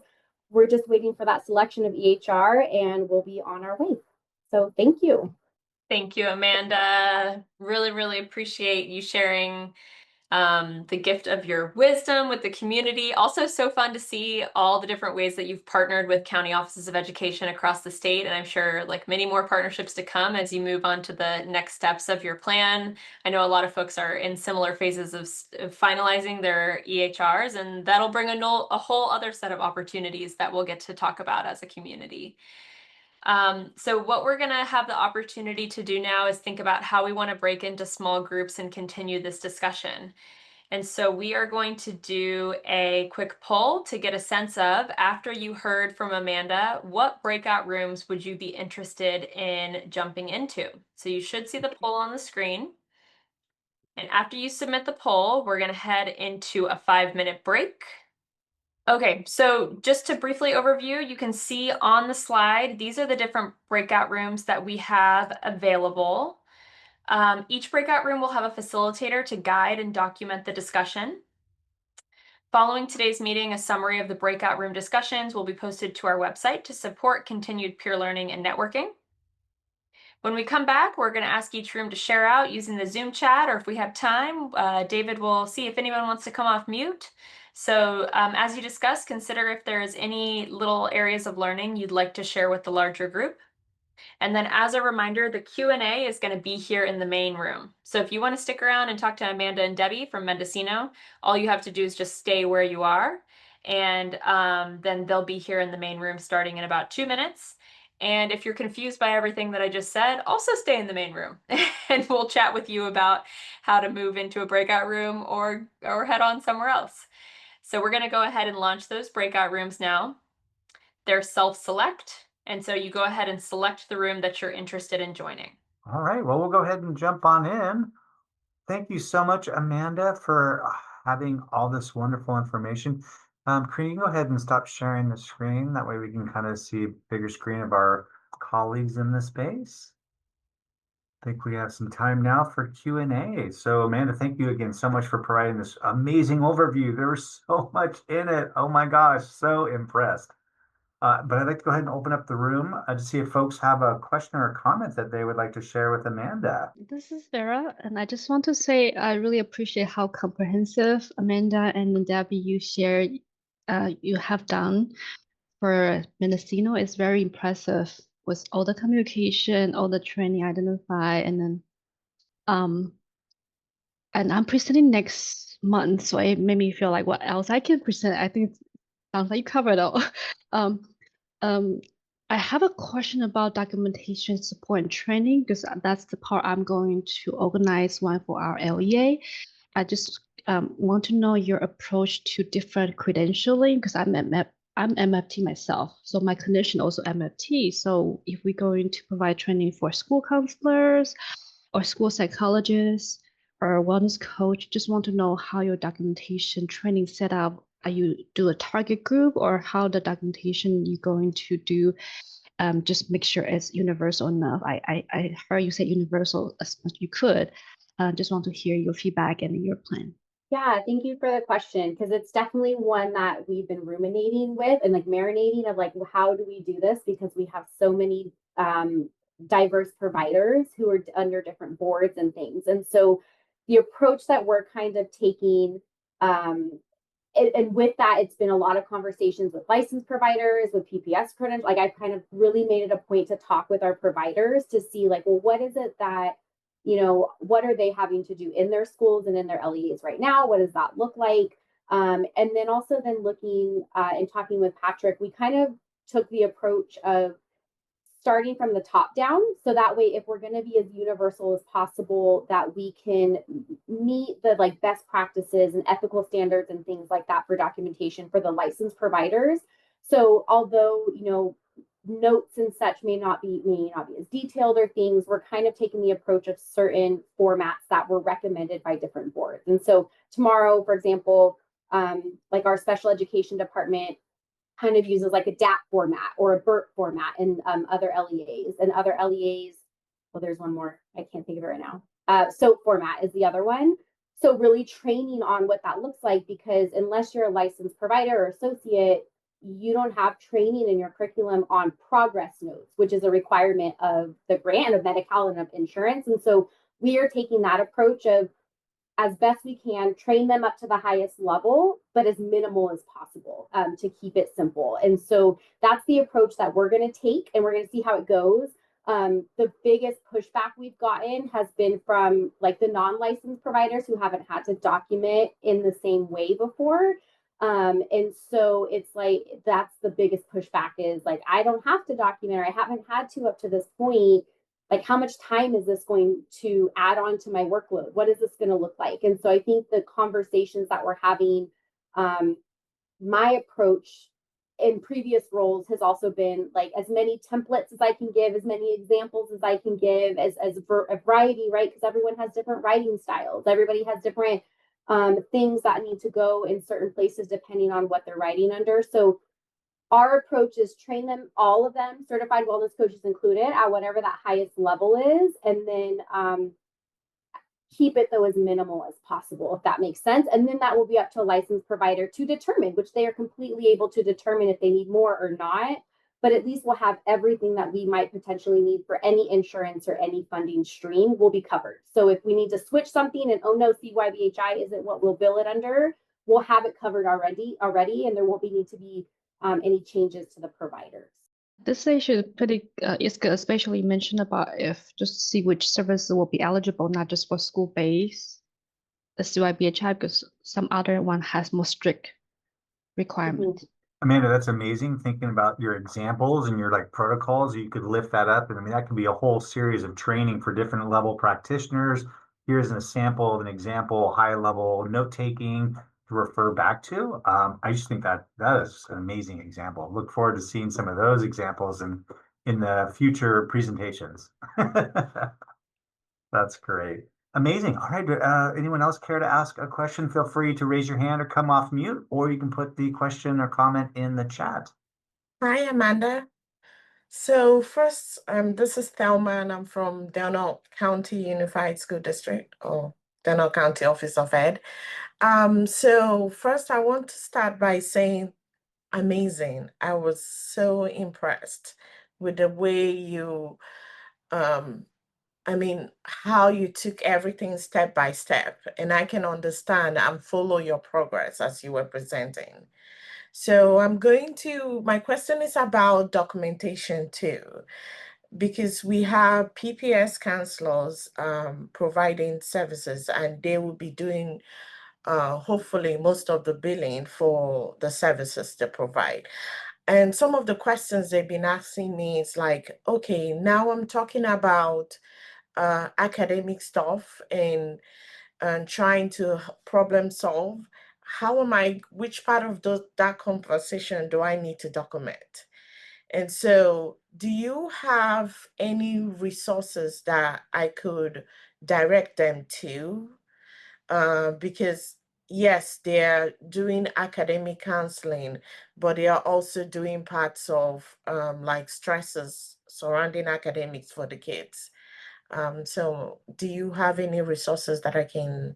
We're just waiting for that selection of EHR and we'll be on our way. So thank you. Thank you, Amanda. Really, really appreciate you sharing the gift of your wisdom with the community. Also so fun to see all the different ways that you've partnered with county offices of education across the state. And I'm sure like many more partnerships to come as you move on to the next steps of your plan. I know a lot of folks are in similar phases of finalizing their EHRs, and that'll bring a whole other set of opportunities that we'll get to talk about as a community. So what we're going to have the opportunity to do now is think about how we want to break into small groups and continue this discussion. And so we are going to do a quick poll to get a sense of, after you heard from Amanda, what breakout rooms would you be interested in jumping into? So you should see the poll on the screen. And after you submit the poll, we're going to head into a 5-minute break. Okay, so just to briefly overview, you can see on the slide, these are the different breakout rooms that we have available. Each breakout room will have a facilitator to guide and document the discussion. Following today's meeting, a summary of the breakout room discussions will be posted to our website to support continued peer learning and networking. When we come back, we're going to ask each room to share out using the Zoom chat, or if we have time, David will see if anyone wants to come off mute. So as you discuss, consider if there's any little areas of learning you'd like to share with the larger group. And then as a reminder, the Q&A is going to be here in the main room. So if you want to stick around and talk to Amanda and Debbie from Mendocino, all you have to do is just stay where you are. And then they'll be here in the main room starting in about 2 minutes. And if you're confused by everything that I just said, also stay in the main room and we'll chat with you about how to move into a breakout room or head on somewhere else. So we're going to go ahead and launch those breakout rooms now. They're self-select. And so you go ahead and select the room that you're interested in joining. All right, well, we'll go ahead and jump on in. Thank you so much, Amanda, for having all this wonderful information. Can you go ahead and stop sharing the screen? That way we can kind of see a bigger screen of our colleagues in the space. I think we have some time now for Q&A. So Amanda, thank you again so much for providing this amazing overview. There was so much in it. Oh my gosh, so impressed. But I'd like to go ahead and open up the room to see if folks have a question or a comment that they would like to share with Amanda. This is Vera, and I just want to say I really appreciate how comprehensive Amanda and Debbie you have done for Mendocino. It's very impressive with all the communication, all the training identified, and then and I'm presenting next month, so it made me feel like what else I can present. I think it sounds like you covered all. I have a question about documentation support and training because that's the part I'm going to organize one for our LEA. I just want to know your approach to different credentialing because I'm MFT myself, so my clinician also MFT. So if we're going to provide training for school counselors or school psychologists or wellness coach, just want to know how your documentation training set up. Are you do a target group or how the documentation you're going to do? Just make sure it's universal enough. I heard you say universal as much as you could. Just want to hear your feedback and your plan. Yeah, thank you for the question, because it's definitely one that we've been ruminating with and like marinating of like, how do we do this? Because we have so many diverse providers who are under different boards and things. And so the approach that we're kind of taking, and with that, it's been a lot of conversations with licensed providers, with PPS credentials. Like I've kind of really made it a point to talk with our providers to see like, well, what is it that, what are they having to do in their schools and in their LEAs right now? What does that look like? And then also then looking and talking with Patrick, we kind of took the approach of starting from the top down. So that way, if we're going to be as universal as possible, that we can meet the like best practices and ethical standards and things like that for documentation for the licensed providers. So although, notes and such may not be as detailed or things, we're kind of taking the approach of certain formats that were recommended by different boards. And so tomorrow, for example, like our special education department kind of uses like a DAP format or a BERT format in other LEAs and other LEAs. Well, there's one more. I can't think of it right now. SOAP format is the other one. So really training on what that looks like, because unless you're a licensed provider or associate, you don't have training in your curriculum on progress notes, which is a requirement of the grant of Medi-Cal and of insurance. And so we are taking that approach of, as best we can, train them up to the highest level, but as minimal as possible to keep it simple. And so that's the approach that we're going to take, and we're going to see how it goes. The biggest pushback we've gotten has been from like the non-licensed providers who haven't had to document in the same way before. And so it's like, that's the biggest pushback is like, I don't have to document, or I haven't had to up to this point. Like, how much time is this going to add on to my workload? What is this going to look like? And so I think the conversations that we're having, my approach in previous roles has also been like as many templates as I can give, as many examples as I can give, as a variety, right? Because everyone has different writing styles. Everybody has different things that need to go in certain places depending on what they're writing under. So our approach is train them, all of them, certified wellness coaches included, at whatever that highest level is, and then keep it though as minimal as possible, if that makes sense. And then that will be up to a licensed provider to determine, which they are completely able to determine if they need more or not. But at least we'll have everything that we might potentially need for any insurance or any funding stream will be covered. So if we need to switch something and, oh no, CYBHI isn't what we'll bill it under, we'll have it covered already, and there won't need to be any changes to the providers. This station pretty is good, especially mentioned about if just to see which services will be eligible, not just for school-based, the CYBHI, because some other one has more strict requirements. Amanda, that's amazing. Thinking about your examples and your like protocols, you could lift that up. And I mean, that could be a whole series of training for different level practitioners. Here's a sample of an example, high level note taking to refer back to. I just think that is an amazing example. Look forward to seeing some of those examples in the future presentations. That's great. Amazing. All right. Anyone else care to ask a question? Feel free to raise your hand or come off mute, or you can put the question or comment in the chat. Hi, Amanda. So first, this is Thelma, and I'm from Mendocino County Unified School District, or Mendocino County Office of Ed. So first, I want to start by saying, amazing. I was so impressed with the way you, how you took everything step by step, and I can understand and follow your progress as you were presenting. So my question is about documentation too, because we have PPS counselors providing services, and they will be doing hopefully most of the billing for the services they provide. And some of the questions they've been asking me is like, okay, now I'm talking about academic stuff and trying to problem solve. Which part of that conversation do I need to document? And so do you have any resources that I could direct them to? Because yes, they're doing academic counseling, but they are also doing parts of like stresses surrounding academics for the kids. So do you have any resources that I can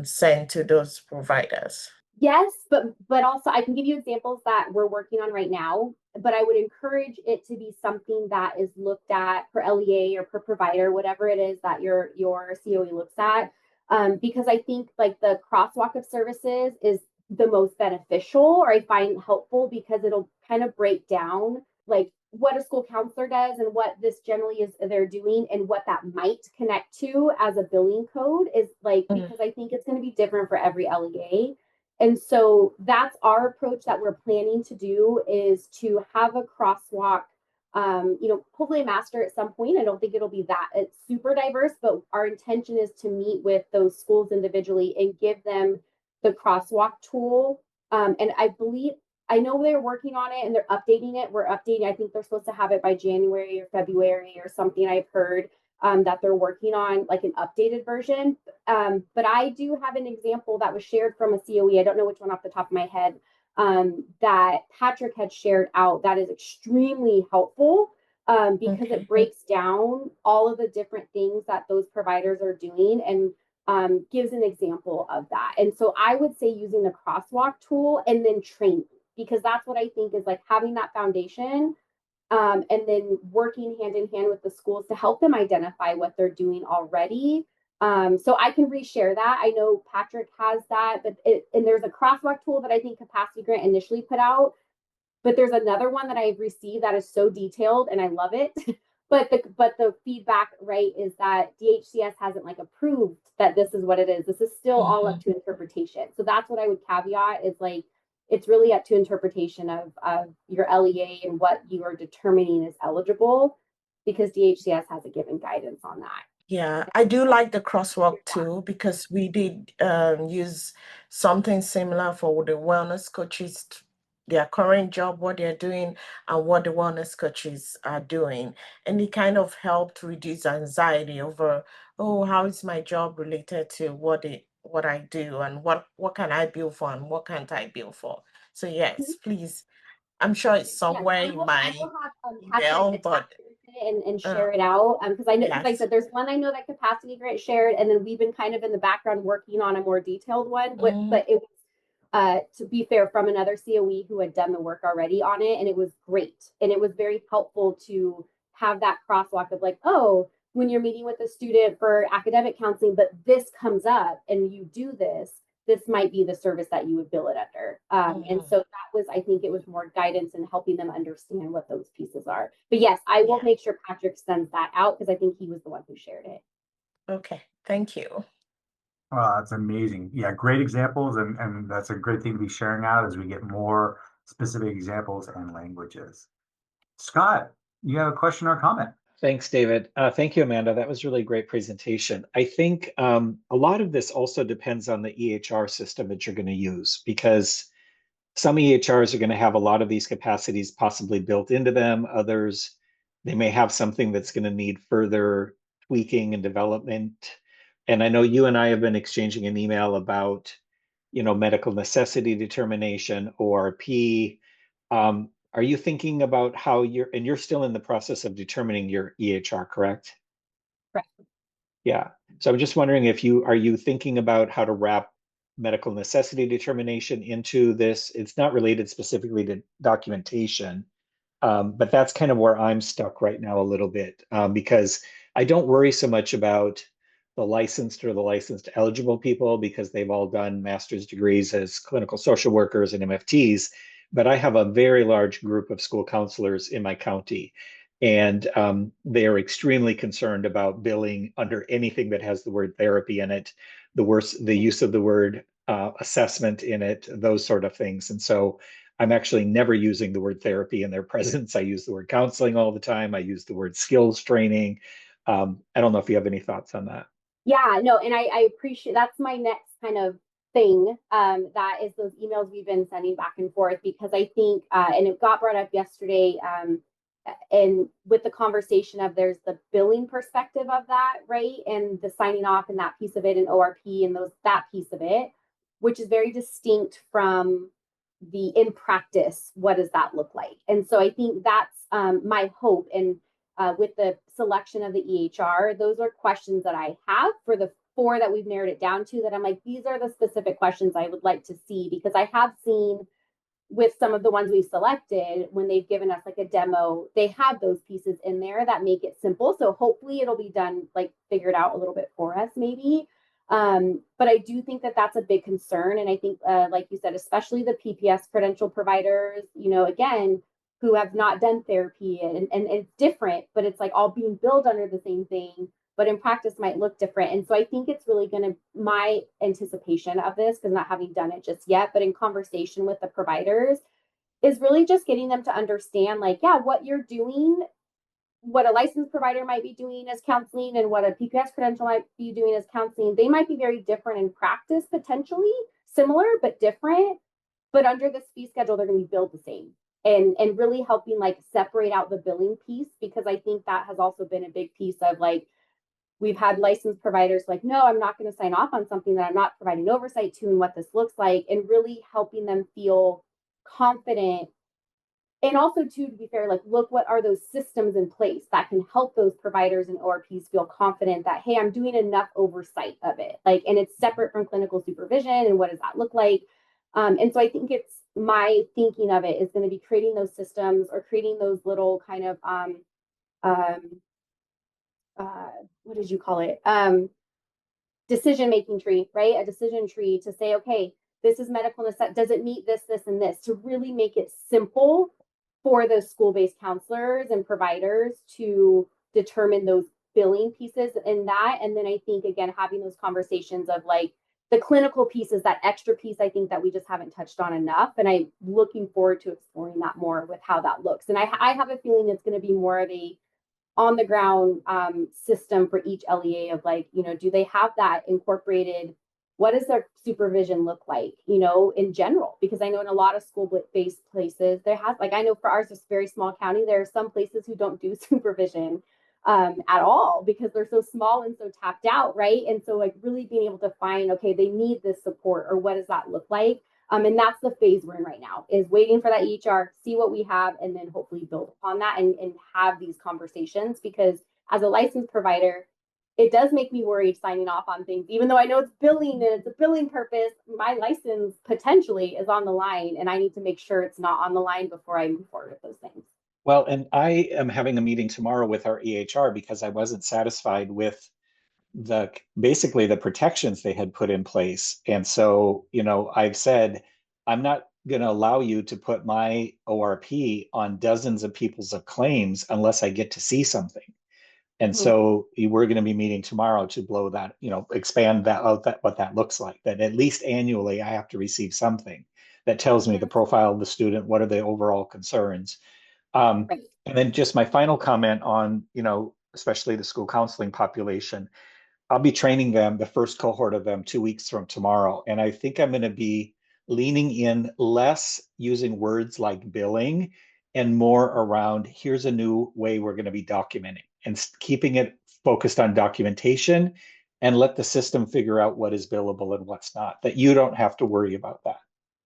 send to those providers? Yes, but also I can give you examples that we're working on right now, but I would encourage it to be something that is looked at per LEA or per provider, whatever it is that your COE looks at. Because I think like the crosswalk of services is the most beneficial, or I find helpful because it'll kind of break down like what a school counselor does and what this generally is they're doing and what that might connect to as a billing code is like, because I think it's going to be different for every LEA. And so that's our approach that we're planning to do, is to have a crosswalk, hopefully a master at some point. I don't think it'll be that it's super diverse, but our intention is to meet with those schools individually and give them the crosswalk tool. And I know they're working on it and they're updating it. We're updating. I think they're supposed to have it by January or February or something. I've heard that they're working on like an updated version. But I do have an example that was shared from a COE. I don't know which one off the top of my head, that Patrick had shared out that is extremely helpful, because it breaks down all of the different things that those providers are doing and gives an example of that. And so I would say using the crosswalk tool and then training, because that's what I think is like having that foundation, and then working hand in hand with the schools to help them identify what they're doing already. So I can reshare that. I know Patrick has that, and there's a crosswalk tool that I think Capacity Grant initially put out, but there's another one that I've received that is so detailed and I love it. but the feedback, right, is that DHCS hasn't like approved that this is what it is. This is still all up to interpretation. So that's what I would caveat, is like it's really up to interpretation of your LEA and what you are determining is eligible, because DHCS hasn't given guidance on that. Yeah, I do like the crosswalk too, because we did use something similar for the wellness coaches, their current job, what they're doing, and what the wellness coaches are doing. And it kind of helped reduce anxiety over, oh, how is my job related to what I do, and what can I bill for and what can't I bill for? So yes, please. I'm sure it's somewhere in my I will have email, but and share it out, because I know, because like I yes. said, there's one I know that Capacity Grant shared, and then we've been kind of in the background working on a more detailed one. But it was, to be fair, from another COE who had done the work already on it, and it was great, and it was very helpful to have that crosswalk of like, oh, when you're meeting with a student for academic counseling, but this comes up and you do this might be the service that you would bill it under. And so that was, I think it was more guidance in helping them understand what those pieces are. But yes, I will make sure Patrick sends that out, because I think he was the one who shared it. Okay, thank you. Wow, that's amazing. Yeah, great examples, and that's a great thing to be sharing out as we get more specific examples and languages. Scott, you have a question or comment? Thanks, David. Thank you, Amanda. That was really a great presentation. I think a lot of this also depends on the EHR system that you're going to use, because some EHRs are going to have a lot of these capacities possibly built into them. Others, they may have something that's going to need further tweaking and development. And I know you and I have been exchanging an email about, medical necessity determination, ORP. Are you thinking about how you're still in the process of determining your EHR, correct? Correct. Yeah. So I'm just wondering are you thinking about how to wrap medical necessity determination into this? It's not related specifically to documentation, but that's kind of where I'm stuck right now a little bit, because I don't worry so much about the licensed or the licensed eligible people, because they've all done master's degrees as clinical social workers and MFTs. But I have a very large group of school counselors in my county, and they are extremely concerned about billing under anything that has the word therapy in it, the use of the word assessment in it, those sort of things. And so I'm actually never using the word therapy in their presence. I use the word counseling all the time. I use the word skills training. I don't know if you have any thoughts on that. Yeah, no, and I appreciate, that's my next kind of thing, that is those emails we've been sending back and forth, because I think, and it got brought up yesterday, and with the conversation of there's the billing perspective of that, right, and the signing off and that piece of it, and ORP and that piece of it, which is very distinct from the in practice, what does that look like? And so I think that's my hope, and with the selection of the EHR, those are questions that I have for the 4 that we've narrowed it down to, that I'm like, these are the specific questions I would like to see, because I have seen with some of the ones we've selected, when they've given us like a demo, they have those pieces in there that make it simple. So hopefully it'll be done, like figured out a little bit for us maybe. But I do think that that's a big concern. And I think, like you said, especially the PPS credential providers, again, who have not done therapy, and it's different, but it's like all being billed under the same thing, but in practice might look different. And so I think it's really going to, my anticipation of this, because not having done it just yet, but in conversation with the providers, is really just getting them to understand, like, yeah, what you're doing, what a licensed provider might be doing as counseling and what a PPS credential might be doing as counseling, they might be very different in practice, potentially similar, but different. But under this fee schedule, they're going to be billed the same. And really helping like separate out the billing piece, because I think that has also been a big piece of like, we've had licensed providers like, no, I'm not going to sign off on something that I'm not providing oversight to and what this looks like, and really helping them feel confident. And also, too, to be fair, like, look, what are those systems in place that can help those providers and ORPs feel confident that, hey, I'm doing enough oversight of it, like, and it's separate from clinical supervision, and what does that look like? And so I think it's, my thinking of it is going to be creating those systems, or creating those little kind of what did you call it? Decision-making tree, right? A decision tree to say, okay, this is medical necessity. Does it meet this, this, and this? To really make it simple for those school-based counselors and providers to determine those billing pieces in that. And then I think, again, having those conversations of like the clinical piece is that extra piece, I think, that we just haven't touched on enough. And I'm looking forward to exploring that more with how that looks. And I have a feeling it's going to be more of a on the ground system for each LEA of like, do they have that incorporated? What does their supervision look like, in general? Because I know in a lot of school-based places, there has, like, I know for ours, this very small county, there are some places who don't do supervision at all, because they're so small and so tapped out, right? And so like really being able to find, okay, they need this support, or what does that look like? And that's the phase we're in right now, is waiting for that EHR, see what we have, and then hopefully build upon that and have these conversations. Because as a licensed provider, it does make me worried signing off on things, even though I know it's billing and it's a billing purpose. My license potentially is on the line, and I need to make sure it's not on the line before I move forward with those things. Well, and I am having a meeting tomorrow with our EHR because I wasn't satisfied with basically the protections they had put in place. And so, I've said, I'm not going to allow you to put my ORP on dozens of people's claims unless I get to see something. And so we're going to be meeting tomorrow to blow that, expand that out, what that looks like, that at least annually I have to receive something that tells me the profile of the student, what are the overall concerns. And then just my final comment on, especially the school counseling population. I'll be training them, the first cohort of them, 2 weeks from tomorrow. And I think I'm going to be leaning in less using words like billing and more around, here's a new way we're going to be documenting, and keeping it focused on documentation, and let the system figure out what is billable and what's not, that you don't have to worry about that.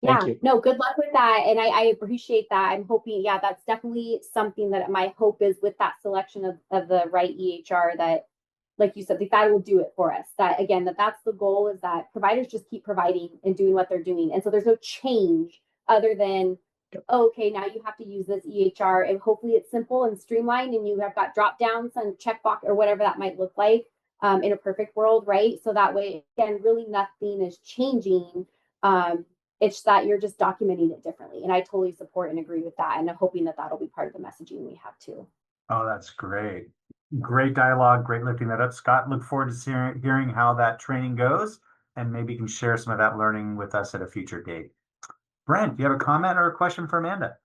Thank you. No, good luck with that. And I appreciate that. I'm hoping, that's definitely something that my hope is with that selection of the right EHR, that, like you said, that will do it for us. That, again, that's the goal, is that providers just keep providing and doing what they're doing. And so there's no change other than, okay, now you have to use this EHR, and hopefully it's simple and streamlined, and you have got drop downs and checkbox or whatever that might look like in a perfect world, right? So that way, again, really nothing is changing. It's that you're just documenting it differently. And I totally support and agree with that. And I'm hoping that that'll be part of the messaging we have too. Oh, that's great. Great dialogue. Great lifting that up, Scott. Look forward to hearing how that training goes, and maybe you can share some of that learning with us at a future date. Brent, do you have a comment or a question for Amanda?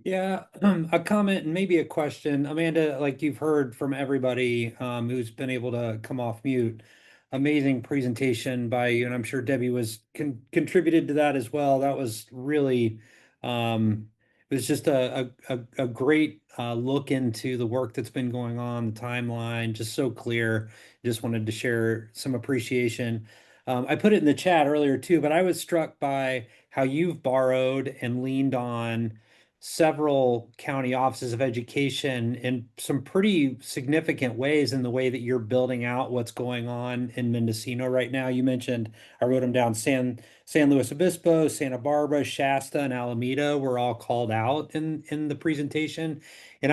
Yeah, a comment and maybe a question. Amanda, like you've heard from everybody who's been able to come off mute, amazing presentation by you, and I'm sure Debbie was contributed to that as well. That was really, it was just a great look into the work that's been going on, the timeline, just so clear. Just wanted to share some appreciation. I put it in the chat earlier too, but I was struck by how you've borrowed and leaned on several county offices of education in some pretty significant ways in the way that you're building out what's going on in Mendocino right now. You mentioned, I wrote them down, San Luis Obispo, Santa Barbara, Shasta, and Alameda were all called out in the presentation. And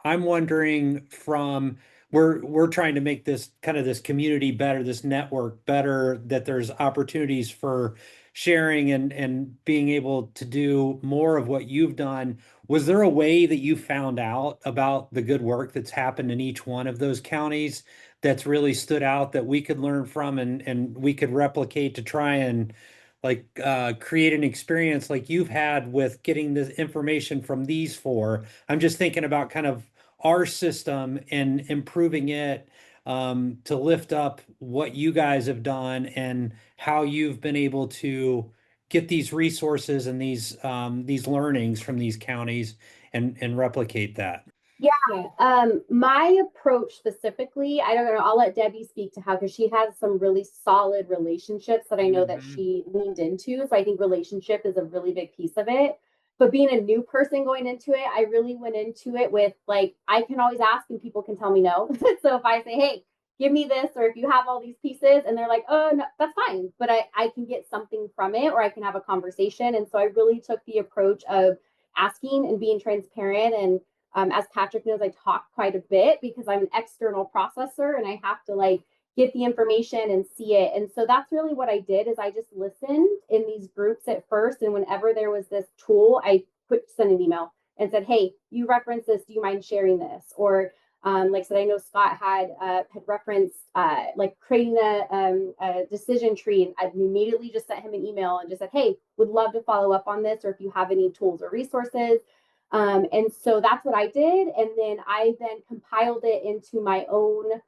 I'm wondering from we're trying to make this kind of this community better, this network better, that there's opportunities for sharing and being able to do more of what you've done. Was there a way that you found out about the good work that's happened in each one of those counties that's really stood out that we could learn from and we could replicate to try and like create an experience like you've had with getting the information from these four? I'm just thinking about kind of our system and improving it to lift up what you guys have done and how you've been able to get these resources and these learnings from these counties and replicate that. Yeah, my approach specifically, I don't know, I'll let Debbie speak to how, because she has some really solid relationships that I know that she leaned into. So I think relationship is a really big piece of it. But being a new person going into it, I really went into it with like, I can always ask and people can tell me no. So if I say, hey, give me this, or if you have all these pieces, and they're like, oh, no, that's fine. But I can get something from it, or I can have a conversation. And so I really took the approach of asking and being transparent. And as Patrick knows, I talk quite a bit because I'm an external processor and I have to like get the information and see it. And so that's really what I did is I just listened in these groups at first. And whenever there was this tool, I quick sent an email and said, hey, you reference this. Do you mind sharing this? Or like I said, I know Scott had referenced like creating a decision tree, and I immediately just sent him an email and just said, hey, would love to follow up on this, or if you have any tools or resources. And so that's what I did. And then I compiled it into my own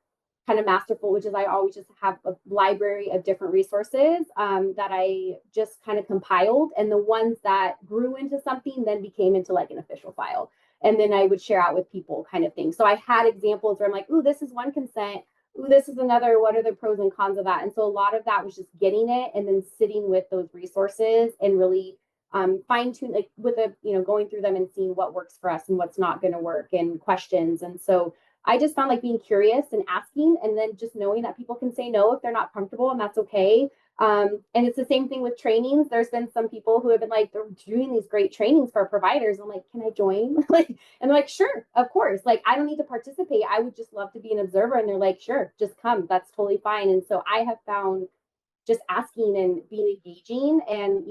kind of masterful, which is I always just have a library of different resources that I just kind of compiled. And the ones that grew into something then became into like an official file. And then I would share out with people kind of thing. So I had examples where I'm like, ooh, this is one consent. Ooh, this is another. What are the pros and cons of that? And so a lot of that was just getting it and then sitting with those resources and really fine tune, like with going through them and seeing what works for us and what's not going to work and questions. And so I just found like being curious and asking, and then just knowing that people can say no if they're not comfortable, and that's okay. And it's the same thing with trainings. There's been some people who have been like, they're doing these great trainings for providers. I'm like, can I join? Like, and they're like, sure, of course. Like, I don't need to participate. I would just love to be an observer. And they're like, sure, just come. That's totally fine. And so I have found just asking and being engaging. And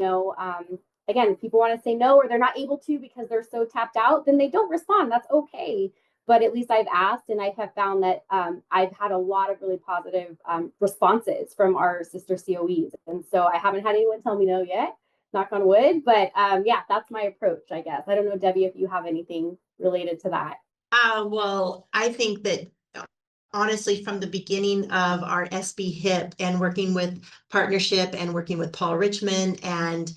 again, if people want to say no or they're not able to because they're so tapped out, then they don't respond. That's okay. But at least I've asked, and I have found that I've had a lot of really positive responses from our sister COEs. And so I haven't had anyone tell me no yet, knock on wood. But yeah, that's my approach, I guess. I don't know, Debbie, if you have anything related to that. Well, I think that honestly, from the beginning of our SB-HIP and working with partnership and working with Paul Richmond and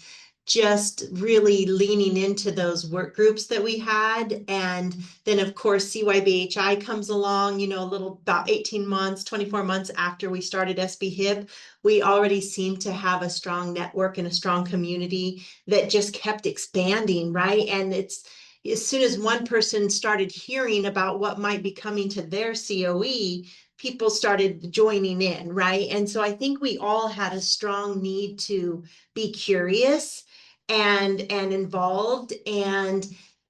just really leaning into those work groups that we had. And then of course, CYBHI comes along, a little about 18 months, 24 months after we started SB-HIP. We already seemed to have a strong network and a strong community that just kept expanding, right? And it's, as soon as one person started hearing about what might be coming to their COE, people started joining in, right? And so I think we all had a strong need to be curious and involved, and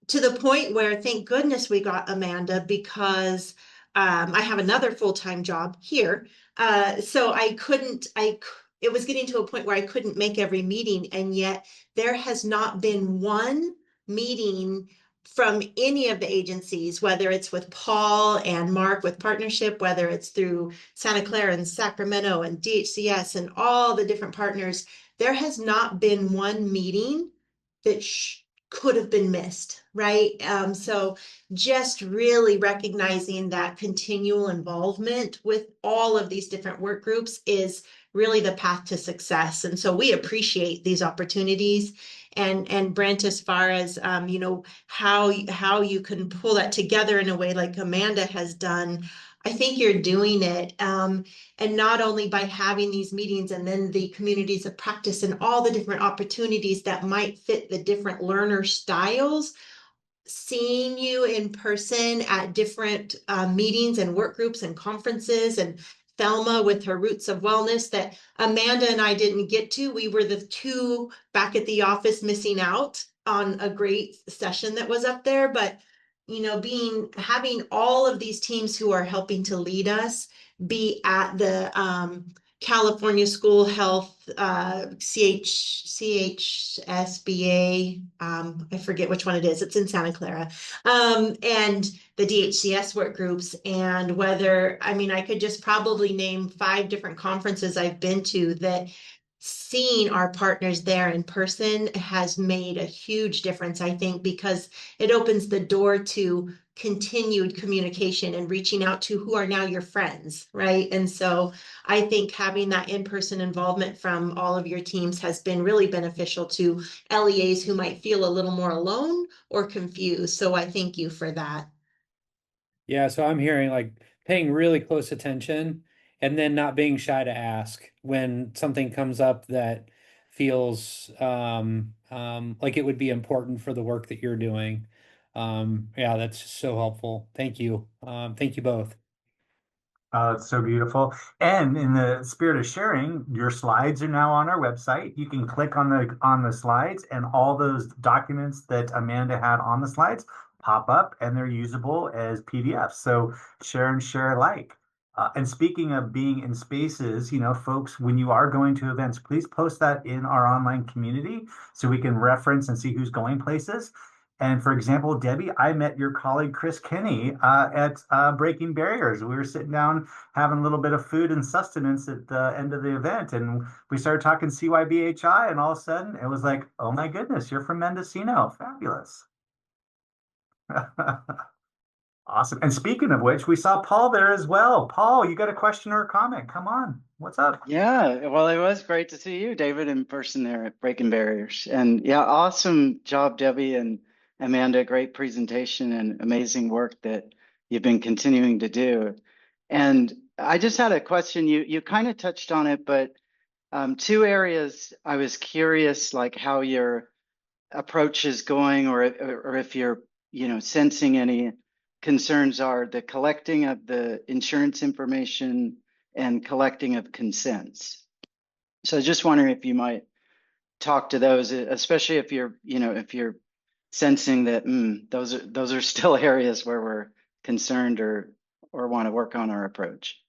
to the point where, thank goodness we got Amanda, because I have another full-time job here. So it was getting to a point where I couldn't make every meeting, and yet there has not been one meeting from any of the agencies, whether it's with Paul and Mark with partnership, whether it's through Santa Clara and Sacramento and DHCS and all the different partners, there has not been one meeting that could have been missed, right? So just really recognizing that continual involvement with all of these different work groups is really the path to success. And so we appreciate these opportunities. And Brent, as far as how you can pull that together in a way like Amanda has done, I think you're doing it. And not only by having these meetings and then the communities of practice and all the different opportunities that might fit the different learner styles, seeing you in person at different meetings and work groups and conferences, and Thelma with her Roots of Wellness that Amanda and I didn't get to. We were the two back at the office missing out on a great session that was up there. But, you know, having all of these teams who are helping to lead us be at the California School Health CHSBA, I forget which one it is. It's in Santa Clara, and the DHCS work groups. And whether, I mean, I could just probably name 5 different conferences I've been to that seeing our partners there in person has made a huge difference, I think, because it opens the door to continued communication and reaching out to who are now your friends, right? And so I think having that in-person involvement from all of your teams has been really beneficial to LEAs who might feel a little more alone or confused. So I thank you for that. Yeah, so I'm hearing like paying really close attention and then not being shy to ask when something comes up that feels like it would be important for the work that you're doing. Yeah, that's so helpful. Thank you. Thank you both. It's so beautiful. And in the spirit of sharing, your slides are now on our website. You can click on the slides, and all those documents that Amanda had on the slides pop up, and they're usable as PDFs. So share and share alike. And speaking of being in spaces, you know, folks, when you are going to events, please post that in our online community so we can reference and see who's going places. And for example, Debbie, I met your colleague Chris Kinney at Breaking Barriers. We were sitting down having a little bit of food and sustenance at the end of the event, and we started talking CYBHI, and all of a sudden it was like, oh my goodness, you're from Mendocino. Fabulous. Awesome. And speaking of which, we saw Paul there as well. Paul, you got a question or a comment? Come on. What's up? Yeah, well, it was great to see you, David, in person there at Breaking Barriers. And yeah, awesome job, Debbie and Amanda. Great presentation and amazing work that you've been continuing to do. And I just had a question. You kind of touched on it, but 2 areas I was curious, like how your approach is going, or if you're, you know, sensing any concerns are the collecting of the insurance information and collecting of consents. So I was just wondering if you might talk to those, especially if you're, you know, if you're sensing that those are still areas where we're concerned or want to work on our approach.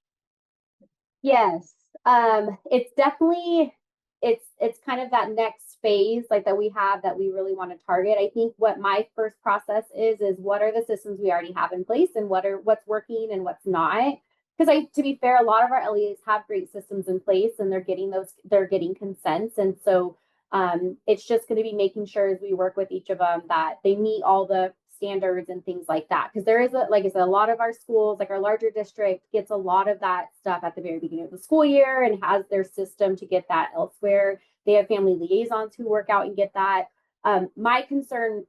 Yes. It's definitely it's kind of that next phase like that we have that we really want to target. I think what my first process is what are the systems we already have in place and what's working and what's not. Because to be fair, a lot of our LEAs have great systems in place and they're getting consents. And so it's just going to be making sure as we work with each of them that they meet all the standards and things like that. Because there is like I said, a lot of our schools, like our larger district, gets a lot of that stuff at the very beginning of the school year and has their system to get that elsewhere. They have family liaisons who work out and get that. My concern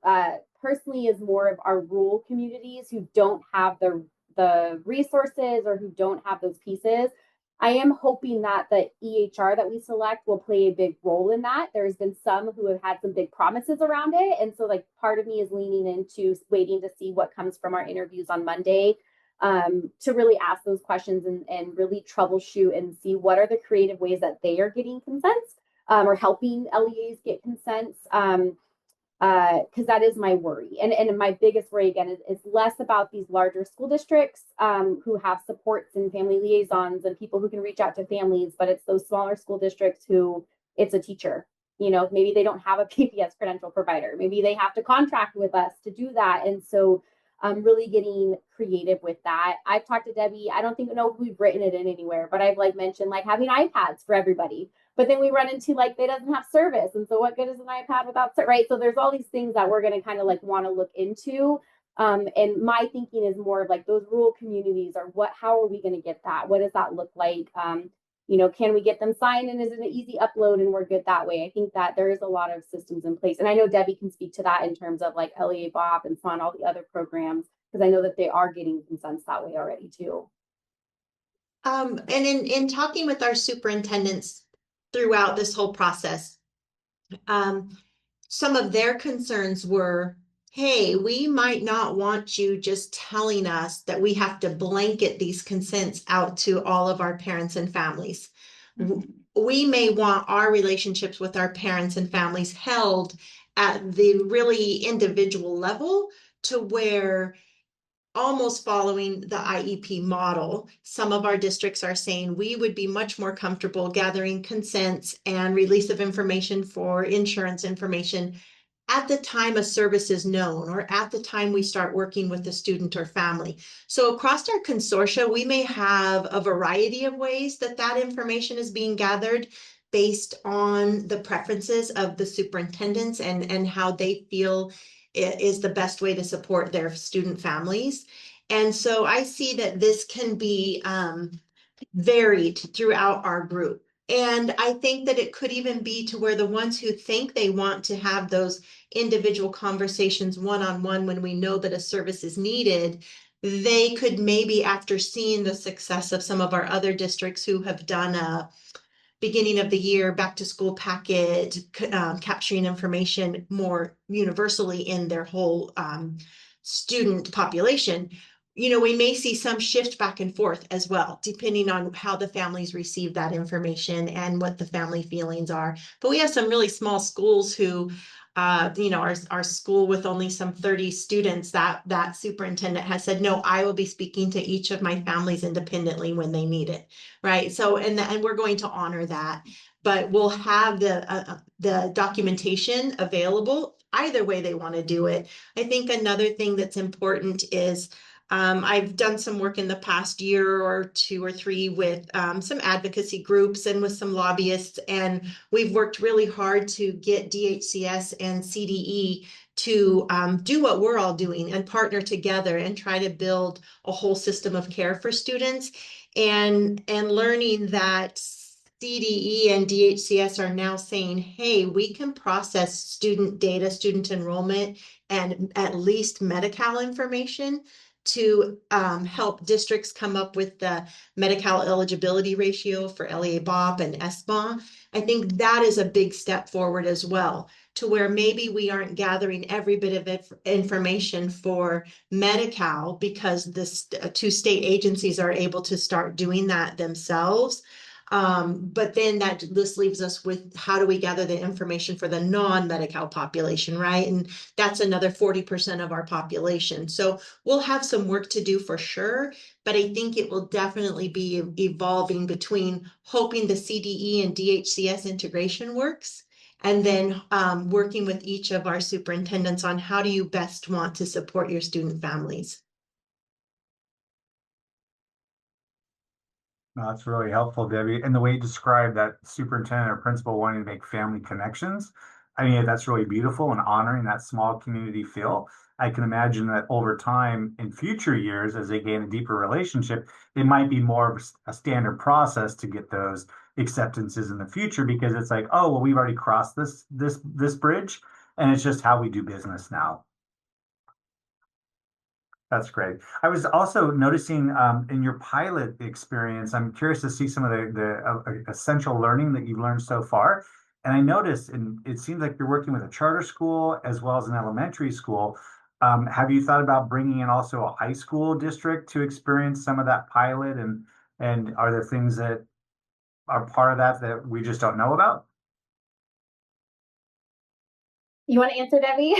personally is more of our rural communities who don't have the resources or who don't have those pieces. I am hoping that the EHR that we select will play a big role in that. There's been some who have had some big promises around it. And so like part of me is leaning into waiting to see what comes from our interviews on Monday to really ask those questions and really troubleshoot and see what are the creative ways that they are getting consents or helping LEAs get consents. Because that is my worry. And my biggest worry, again, is less about these larger school districts who have supports and family liaisons and people who can reach out to families, but it's those smaller school districts who it's a teacher. You know, maybe they don't have a PPS credential provider. Maybe they have to contract with us to do that. And so really getting creative with that. I've talked to Debbie. I don't know if we've written it in anywhere, but I've like mentioned like having iPads for everybody. But then we run into like they doesn't have service. And so what good is an iPad without service, right? So there's all these things that we're going to kind of like want to look into. And my thinking is more of like those rural communities are how are we going to get that? What does that look like? You know, can we get them signed and is it an easy upload and we're good that way? I think that there is a lot of systems in place. And I know Debbie can speak to that in terms of like LEA BOP and so on, all the other programs, because I know that they are getting consents that way already too. And in talking with our superintendents throughout this whole process, some of their concerns were hey, we might not want you just telling us that we have to blanket these consents out to all of our parents and families. We may want our relationships with our parents and families held at the really individual level, to where, almost following the IEP model, some of our districts are saying we would be much more comfortable gathering consents and release of information for insurance information at the time a service is known, or at the time we start working with the student or family. So across our consortia, we may have a variety of ways that that information is being gathered based on the preferences of the superintendents and how they feel is the best way to support their student families. And so I see that this can be varied throughout our group. And I think that it could even be to where the ones who think they want to have those individual conversations one-on-one when we know that a service is needed, they could maybe, after seeing the success of some of our other districts who have done a beginning of the year back to school packet, capturing information more universally in their whole student population, we may see some shift back and forth as well, depending on how the families receive that information and what the family feelings are. But we have some really small schools who, our school with only some 30 students, that superintendent has said, no, I will be speaking to each of my families independently when they need it. Right. So, and we're going to honor that, but we'll have the documentation available either way they want to do it. I think another thing that's important is, I've done some work in the past year or 2 or 3 with some advocacy groups and with some lobbyists, and we've worked really hard to get DHCS and CDE to do what we're all doing and partner together and try to build a whole system of care for students. And learning that CDE and DHCS are now saying, hey, we can process student data, student enrollment, and at least Medi-Cal information to help districts come up with the Medi-Cal eligibility ratio for LEA BOP and SBA. I think that is a big step forward as well, to where maybe we aren't gathering every bit of information for Medi-Cal because the 2 state agencies are able to start doing that themselves. But then this leaves us with, how do we gather the information for the non-Medi-Cal population, right? And that's another 40% of our population. So we'll have some work to do for sure, but I think it will definitely be evolving between hoping the CDE and DHCS integration works, and then working with each of our superintendents on how do you best want to support your student families. That's really helpful, Debbie. And the way you described that superintendent or principal wanting to make family connections, I mean, that's really beautiful and honoring that small community feel. I can imagine that over time in future years, as they gain a deeper relationship, it might be more of a standard process to get those acceptances in the future, because it's like, oh, well, we've already crossed this bridge, and it's just how we do business now. That's great. I was also noticing in your pilot experience, I'm curious to see some of the essential learning that you've learned so far. And I noticed, and it seems like you're working with a charter school as well as an elementary school. Have you thought about bringing in also a high school district to experience some of that pilot? And are there things that are part of that we just don't know about? You want to answer, Debbie?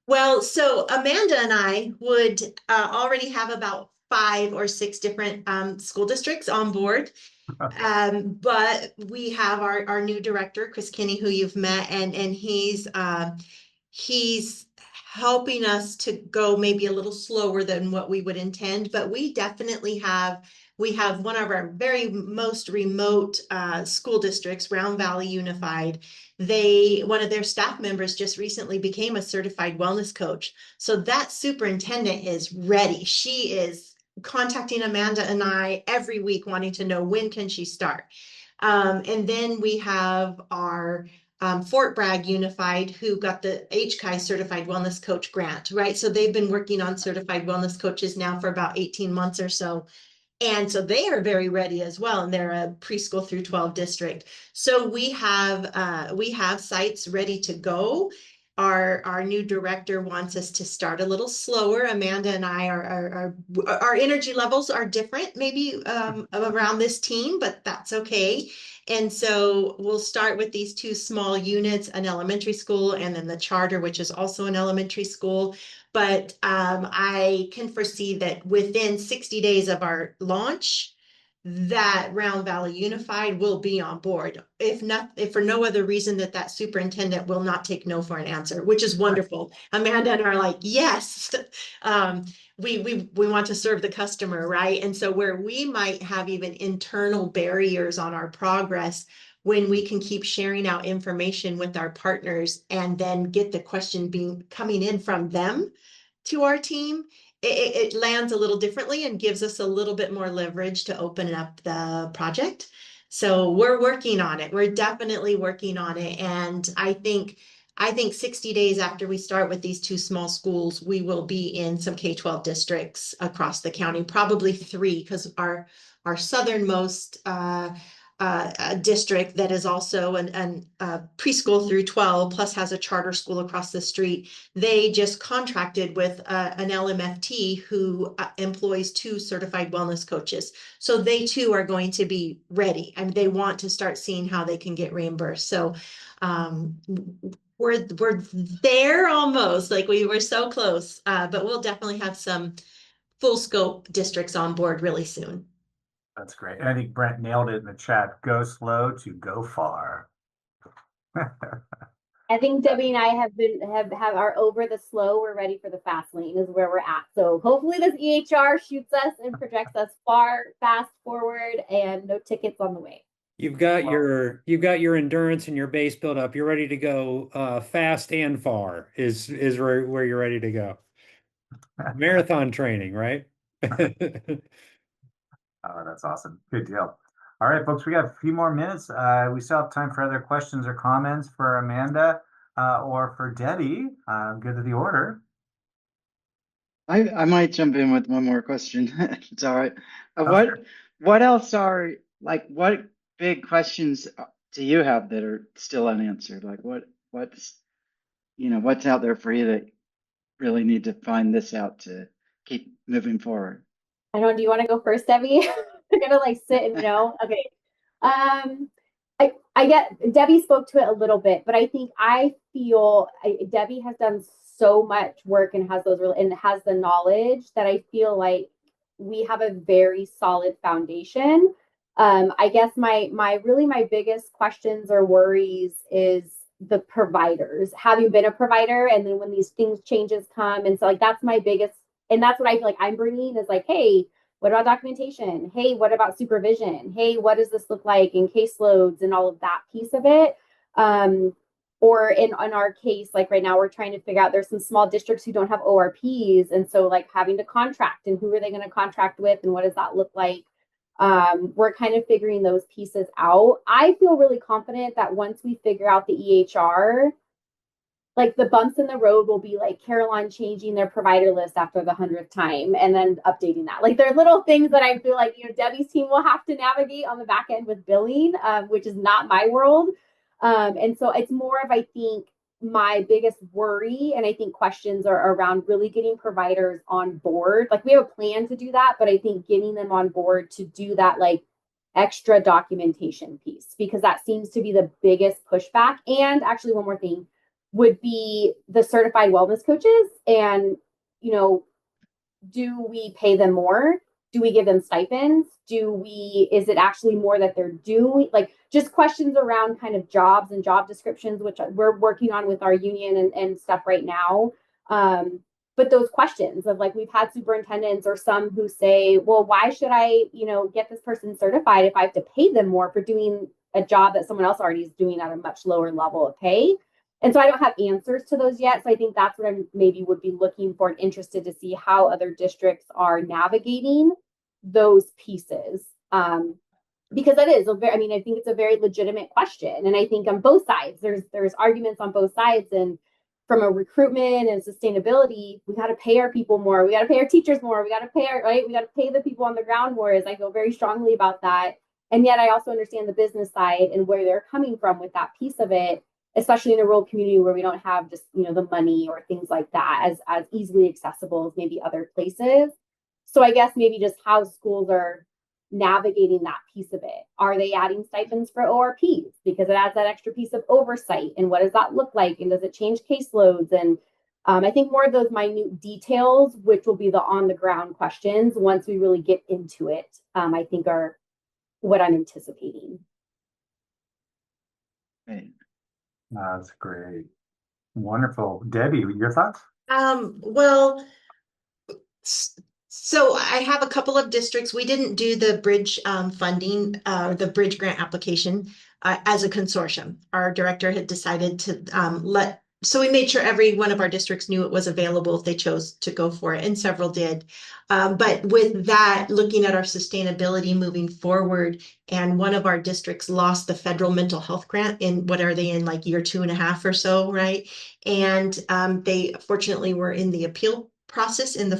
Well, so Amanda and I would already have about 5 or 6 different school districts on board. But we have our new director, Chris Kinney, who you've met, and he's helping us to go maybe a little slower than what we would intend. But we definitely have one of our very most remote school districts, Round Valley Unified. One of their staff members just recently became a certified wellness coach. So that superintendent is ready. She is contacting Amanda and I every week wanting to know when can she start. And then we have our Fort Bragg Unified, who got the CYBHI Certified Wellness Coach grant, right? So they've been working on certified wellness coaches now for about 18 months or so. And so they are very ready as well, and they're a preschool through 12 district. So we have sites ready to go. our new director wants us to start a little slower. Amanda and I our energy levels are different maybe around this team, but that's okay. And so we'll start with these two small units, an elementary school and then the charter, which is also an elementary school. But I can foresee that within 60 days of our launch, that Round Valley Unified will be on board. If for no other reason that superintendent will not take no for an answer, which is wonderful. Amanda and I are like, yes, we want to serve the customer, right? And so where we might have even internal barriers on our progress, when we can keep sharing out information with our partners and then get the question coming in from them to our team, it lands a little differently and gives us a little bit more leverage to open up the project. So we're working on it. We're definitely working on it. And I think 60 days after we start with these two small schools, we will be in some K-12 districts across the county, probably 3, because our southernmost a district that is also an preschool through 12 plus has a charter school across the street. They just contracted with an LMFT who employs 2 certified wellness coaches. So they too are going to be ready and they want to start seeing how they can get reimbursed. So we're there almost, like we were so close, but we'll definitely have some full scope districts on board really soon. That's great. And I think Brent nailed it in the chat. Go slow to go far. I think Debbie and I are over the slow. We're ready for the fast lane is where we're at. So hopefully this EHR shoots us and projects us fast forward, and no tickets on the way. You've got your endurance and your base built up. You're ready to go fast and far is where you're ready to go. Marathon training, right? Oh, that's awesome. Good deal. All right, folks, we got a few more minutes. We still have time for other questions or comments for Amanda or for Debbie. Good to the order. I might jump in with one more question. It's all right. Sure. What else are what big questions do you have that are still unanswered? Like what's out there for you that really need to find this out to keep moving forward? I don't know. Do you want to go first, Debbie? You're gonna sit and know. Okay. I get Debbie spoke to it a little bit, but I think Debbie has done so much work and has the knowledge that I feel like we have a very solid foundation. I guess my biggest questions or worries is the providers, having been a provider, and then when these changes come, and so that's my biggest, and that's what I feel like I'm bringing is hey, what about documentation? Hey, what about supervision? Hey, what does this look like in caseloads and all of that piece of it? Or in our case, right now, we're trying to figure out there's some small districts who don't have ORPs. And so having to contract, and who are they going to contract with, and what does that look like? We're kind of figuring those pieces out. I feel really confident that once we figure out the EHR, the bumps in the road will be Carolyn changing their provider list after the 100th time and then updating that. There are little things that I feel Debbie's team will have to navigate on the back end with billing, which is not my world. And so it's more of, I think, my biggest worry, and I think questions are around really getting providers on board. We have a plan to do that, but I think getting them on board to do that extra documentation piece, because that seems to be the biggest pushback. And actually, one more thing would be the certified wellness coaches. And, do we pay them more? Do we give them stipends? Is it actually more that they're doing? Just questions around kind of jobs and job descriptions, which we're working on with our union and stuff right now. But those questions of we've had superintendents or some who say, well, why should I, get this person certified if I have to pay them more for doing a job that someone else already is doing at a much lower level of pay? And so I don't have answers to those yet. So I think that's what I maybe would be looking for and interested to see how other districts are navigating those pieces. Because that is I think it's a very legitimate question. And I think on both sides, there's arguments on both sides. And from a recruitment and sustainability, we got to pay our people more. We got to pay our teachers more. We got to pay the people on the ground more. I feel very strongly about that. And yet I also understand the business side and where they're coming from with that piece of it. especially in a rural community where we don't have just, the money or things like that as easily accessible as maybe other places. So I guess maybe just how schools are navigating that piece of it. Are they adding stipends for ORPs because it adds that extra piece of oversight? And what does that look like? And does it change caseloads? And I think more of those minute details, which will be the on the ground questions once we really get into it, I think are what I'm anticipating. That's great. Wonderful. Debbie, your thoughts? Well, so I have a couple of districts. We didn't do the bridge funding, the bridge grant application as a consortium. Our director had decided to so we made sure every one of our districts knew it was available if they chose to go for it, and several did. But with that, looking at our sustainability moving forward, and one of our districts lost the federal mental health grant in, what are they in, like year 2.5 or so, right? And they fortunately were in the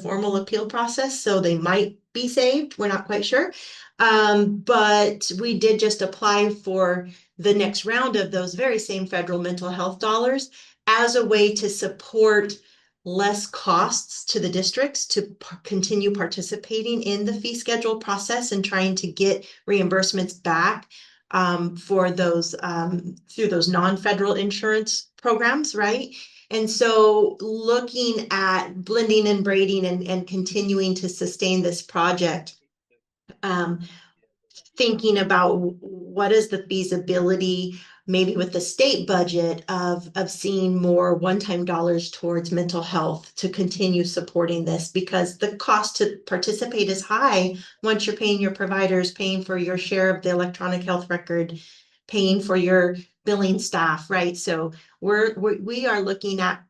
formal appeal process, so they might be saved. We're not quite sure. But we did just apply for the next round of those very same federal mental health dollars as a way to support less costs to the districts to continue participating in the fee schedule process and trying to get reimbursements back for those through those non-federal insurance programs, right? And so looking at blending and braiding and continuing to sustain this project, thinking about what is the feasibility, maybe with the state budget, of seeing more one-time dollars towards mental health to continue supporting this, because the cost to participate is high once you're paying your providers, paying for your share of the electronic health record, paying for your billing staff, right? So we are looking at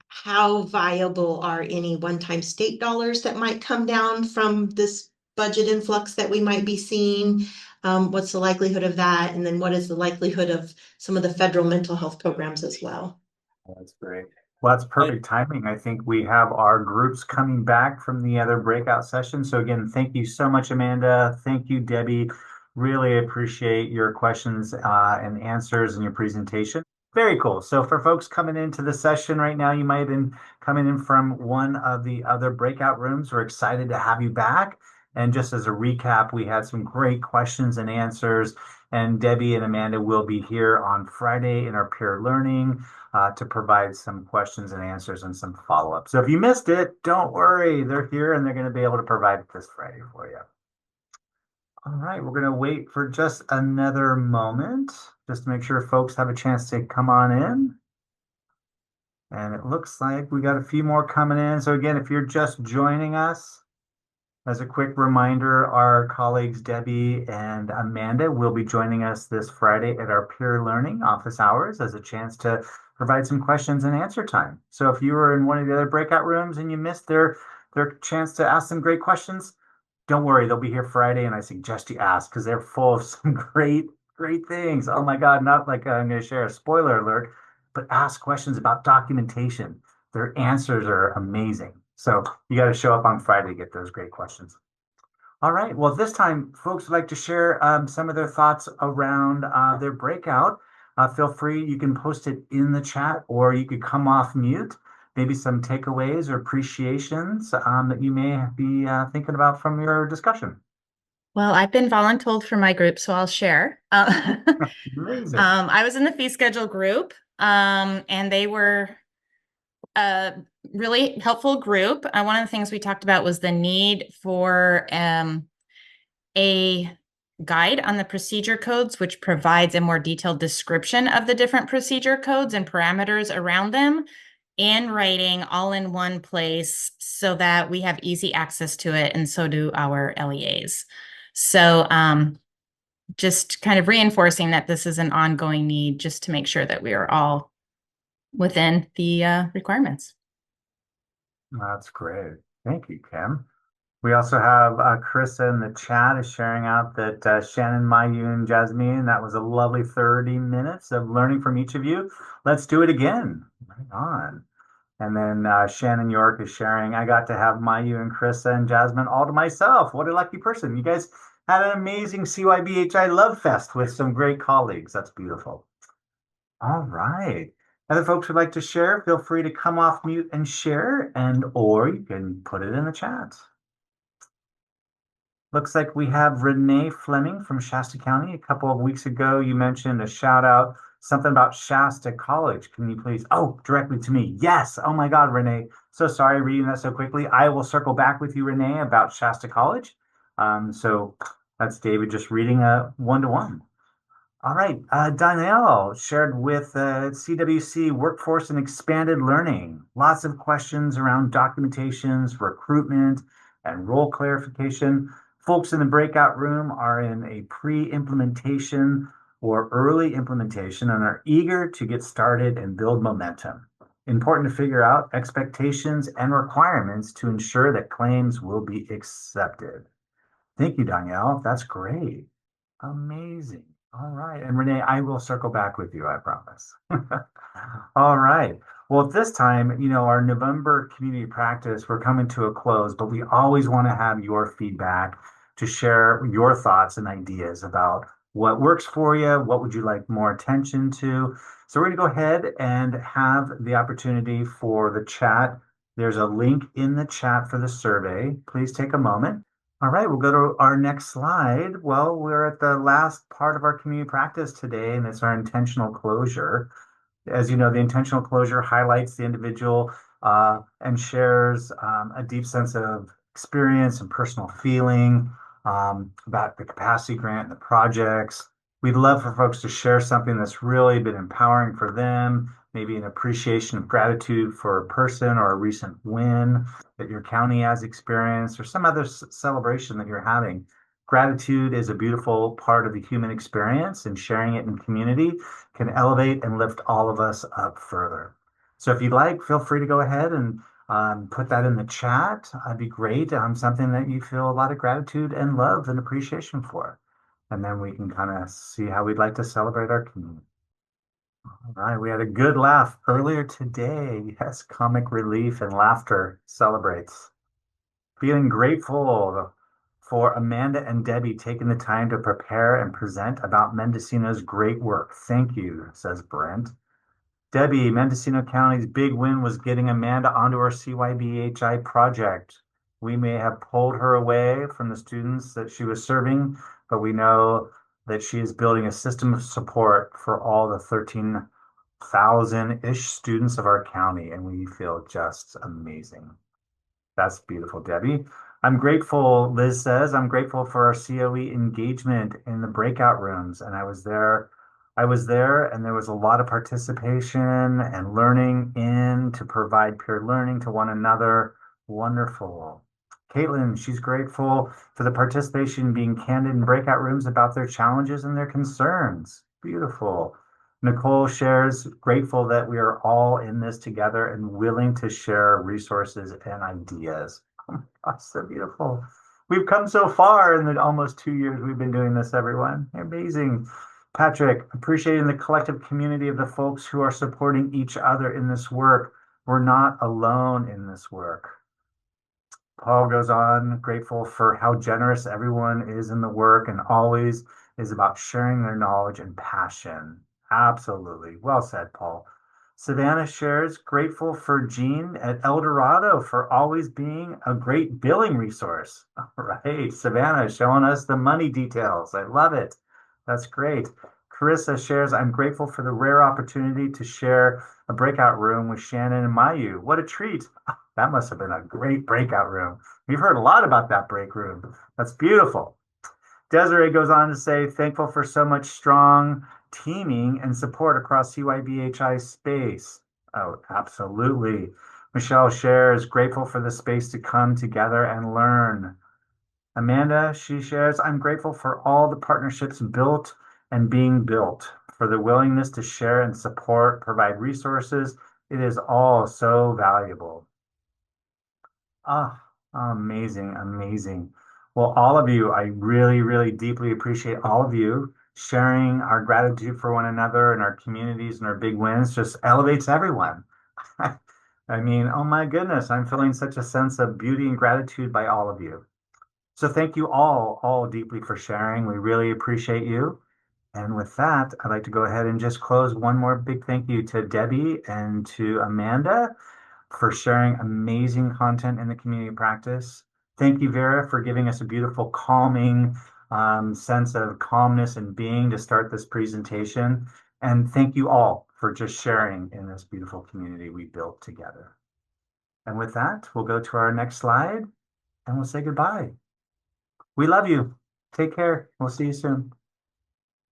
how viable are any one-time state dollars that might come down from this budget influx that we might be seeing. What's the likelihood of that? And then what is the likelihood of some of the federal mental health programs as well? That's great. Well, that's perfect timing. I think we have our groups coming back from the other breakout session. So again, thank you so much, Amanda. Thank you, Debbie. Really appreciate your questions and answers and your presentation. Very cool. So for folks coming into the session right now, you might have been coming in from one of the other breakout rooms. We're excited to have you back. And just as a recap, we had some great questions and answers. And Debbie and Amanda will be here on Friday in our peer learning to provide some questions and answers and some follow-up. So if you missed it, don't worry. They're here and they're going to be able to provide it this Friday for you. All right, we're going to wait for just another moment just to make sure folks have a chance to come on in. And it looks like we got a few more coming in. So again, if you're just joining us, as a quick reminder, our colleagues Debbie and Amanda will be joining us this Friday at our peer learning office hours as a chance to provide some questions and answer time. So if you were in one of the other breakout rooms and you missed their chance to ask some great questions, don't worry, they'll be here Friday, and I suggest you ask because they're full of some great things. Oh my God, not like I'm going to share a spoiler alert, but ask questions about documentation. Their answers are amazing. So you got to show up on Friday to get those great questions. All right. Well, this time, folks would like to share some of their thoughts around their breakout. Feel free. You can post it in the chat, or you could come off mute. Maybe some takeaways or appreciations that you may be thinking about from your discussion. Well, I've been voluntold for my group, so I'll share. Amazing. I was in the fee schedule group, and they were a really helpful group. One of the things we talked about was the need for a guide on the procedure codes, which provides a more detailed description of the different procedure codes and parameters around them in writing, all in one place, so that we have easy access to it, and so do our LEAs. So just kind of reinforcing that this is an ongoing need, just to make sure that we are all within the requirements. That's great. Thank you, Kim. We also have Carissa in the chat is sharing out that Shannon, Mayu, and Jasmine, that was a lovely 30 minutes of learning from each of you. Let's do it again. Right on. And then Shannon York is sharing, I got to have Mayu and Carissa and Jasmine all to myself. What a lucky person. You guys had an amazing CYBHI Love Fest with some great colleagues. That's beautiful. All right. Other folks would like to share, feel free to come off mute and share, and or you can put it in the chat. Looks like we have Renee Fleming from Shasta County. A couple of weeks ago, you mentioned a shout out, something about Shasta College. Can you please? Oh, directly to me. Yes. Oh my God, Renee. So sorry reading that so quickly. I will circle back with you, Renee, about Shasta College. So that's David just reading a one-to-one. All right. Danielle shared with CWC Workforce and Expanded Learning. Lots of questions around documentations, recruitment, and role clarification. Folks in the breakout room are in a pre-implementation or early implementation and are eager to get started and build momentum. Important to figure out expectations and requirements to ensure that claims will be accepted. Thank you, Danielle. That's great. Amazing. All right. And Renee, I will circle back with you, I promise. All right. Well, at this time, our November community practice, we're coming to a close, but we always want to have your feedback to share your thoughts and ideas about what works for you, what would you like more attention to. So we're going to go ahead and have the opportunity for the chat. There's a link in the chat for the survey. Please take a moment. All right, we'll go to our next slide. Well, we're at the last part of our community practice today, and it's our intentional closure. As you know, the intentional closure highlights the individual and shares a deep sense of experience and personal feeling about the capacity grant and the projects. We'd love for folks to share something that's really been empowering for them, maybe an appreciation of gratitude for a person or a recent win that your county has experienced or some other celebration that you're having. Gratitude is a beautiful part of the human experience, and sharing it in community can elevate and lift all of us up further. So if you'd like, feel free to go ahead and put that in the chat. That'd be great. Something that you feel a lot of gratitude and love and appreciation for. And then we can kind of see how we'd like to celebrate our community. All right, we had a good laugh earlier today. Yes, comic relief and laughter celebrates. Feeling grateful for Amanda and Debbie taking the time to prepare and present about Mendocino's great work. Thank you, says Brent. Debbie, Mendocino County's big win was getting Amanda onto our CYBHI project. We may have pulled her away from the students that she was serving, but we know that she is building a system of support for all the 13,000-ish students of our county, and we feel just amazing. That's beautiful, Debbie. I'm grateful, Liz says, I'm grateful for our COE engagement in the breakout rooms. And I was there and there was a lot of participation and learning in to provide peer learning to one another. Wonderful. Caitlin, she's grateful for the participation being candid in breakout rooms about their challenges and their concerns. Beautiful. Nicole shares, grateful that we are all in this together and willing to share resources and ideas. Oh my gosh, so beautiful. We've come so far in the almost 2 years we've been doing this, everyone. Amazing. Patrick, appreciating the collective community of the folks who are supporting each other in this work. We're not alone in this work. Paul goes on, grateful for how generous everyone is in the work and always is about sharing their knowledge and passion. Absolutely. Well said, Paul. Savannah shares, grateful for Jean at El Dorado for always being a great billing resource. All right, Savannah showing us the money details. I love it. That's great. Carissa shares, I'm grateful for the rare opportunity to share a breakout room with Shannon and Mayu. What a treat. That must have been a great breakout room. We've heard a lot about that break room. That's beautiful. Desiree goes on to say, thankful for so much strong teaming and support across CYBHI space. Oh, absolutely. Michelle shares, grateful for the space to come together and learn. Amanda, she shares, I'm grateful for all the partnerships built and being built, for the willingness to share and support, provide resources. It is all so valuable. Ah, amazing, amazing. Well, all of you, I really, really deeply appreciate all of you sharing our gratitude for one another and our communities and our big wins. Just elevates everyone. I mean, oh my goodness, I'm feeling such a sense of beauty and gratitude by all of you. So thank you all deeply for sharing. We really appreciate you. And with that, I'd like to go ahead and just close. One more big thank you to Debbie and to Amanda for sharing amazing content in the community practice. Thank you, Vera, for giving us a beautiful, calming sense of calmness and being to start this presentation. And thank you all for just sharing in this beautiful community we built together. And with that, we'll go to our next slide and we'll say goodbye. We love you. Take care. We'll see you soon.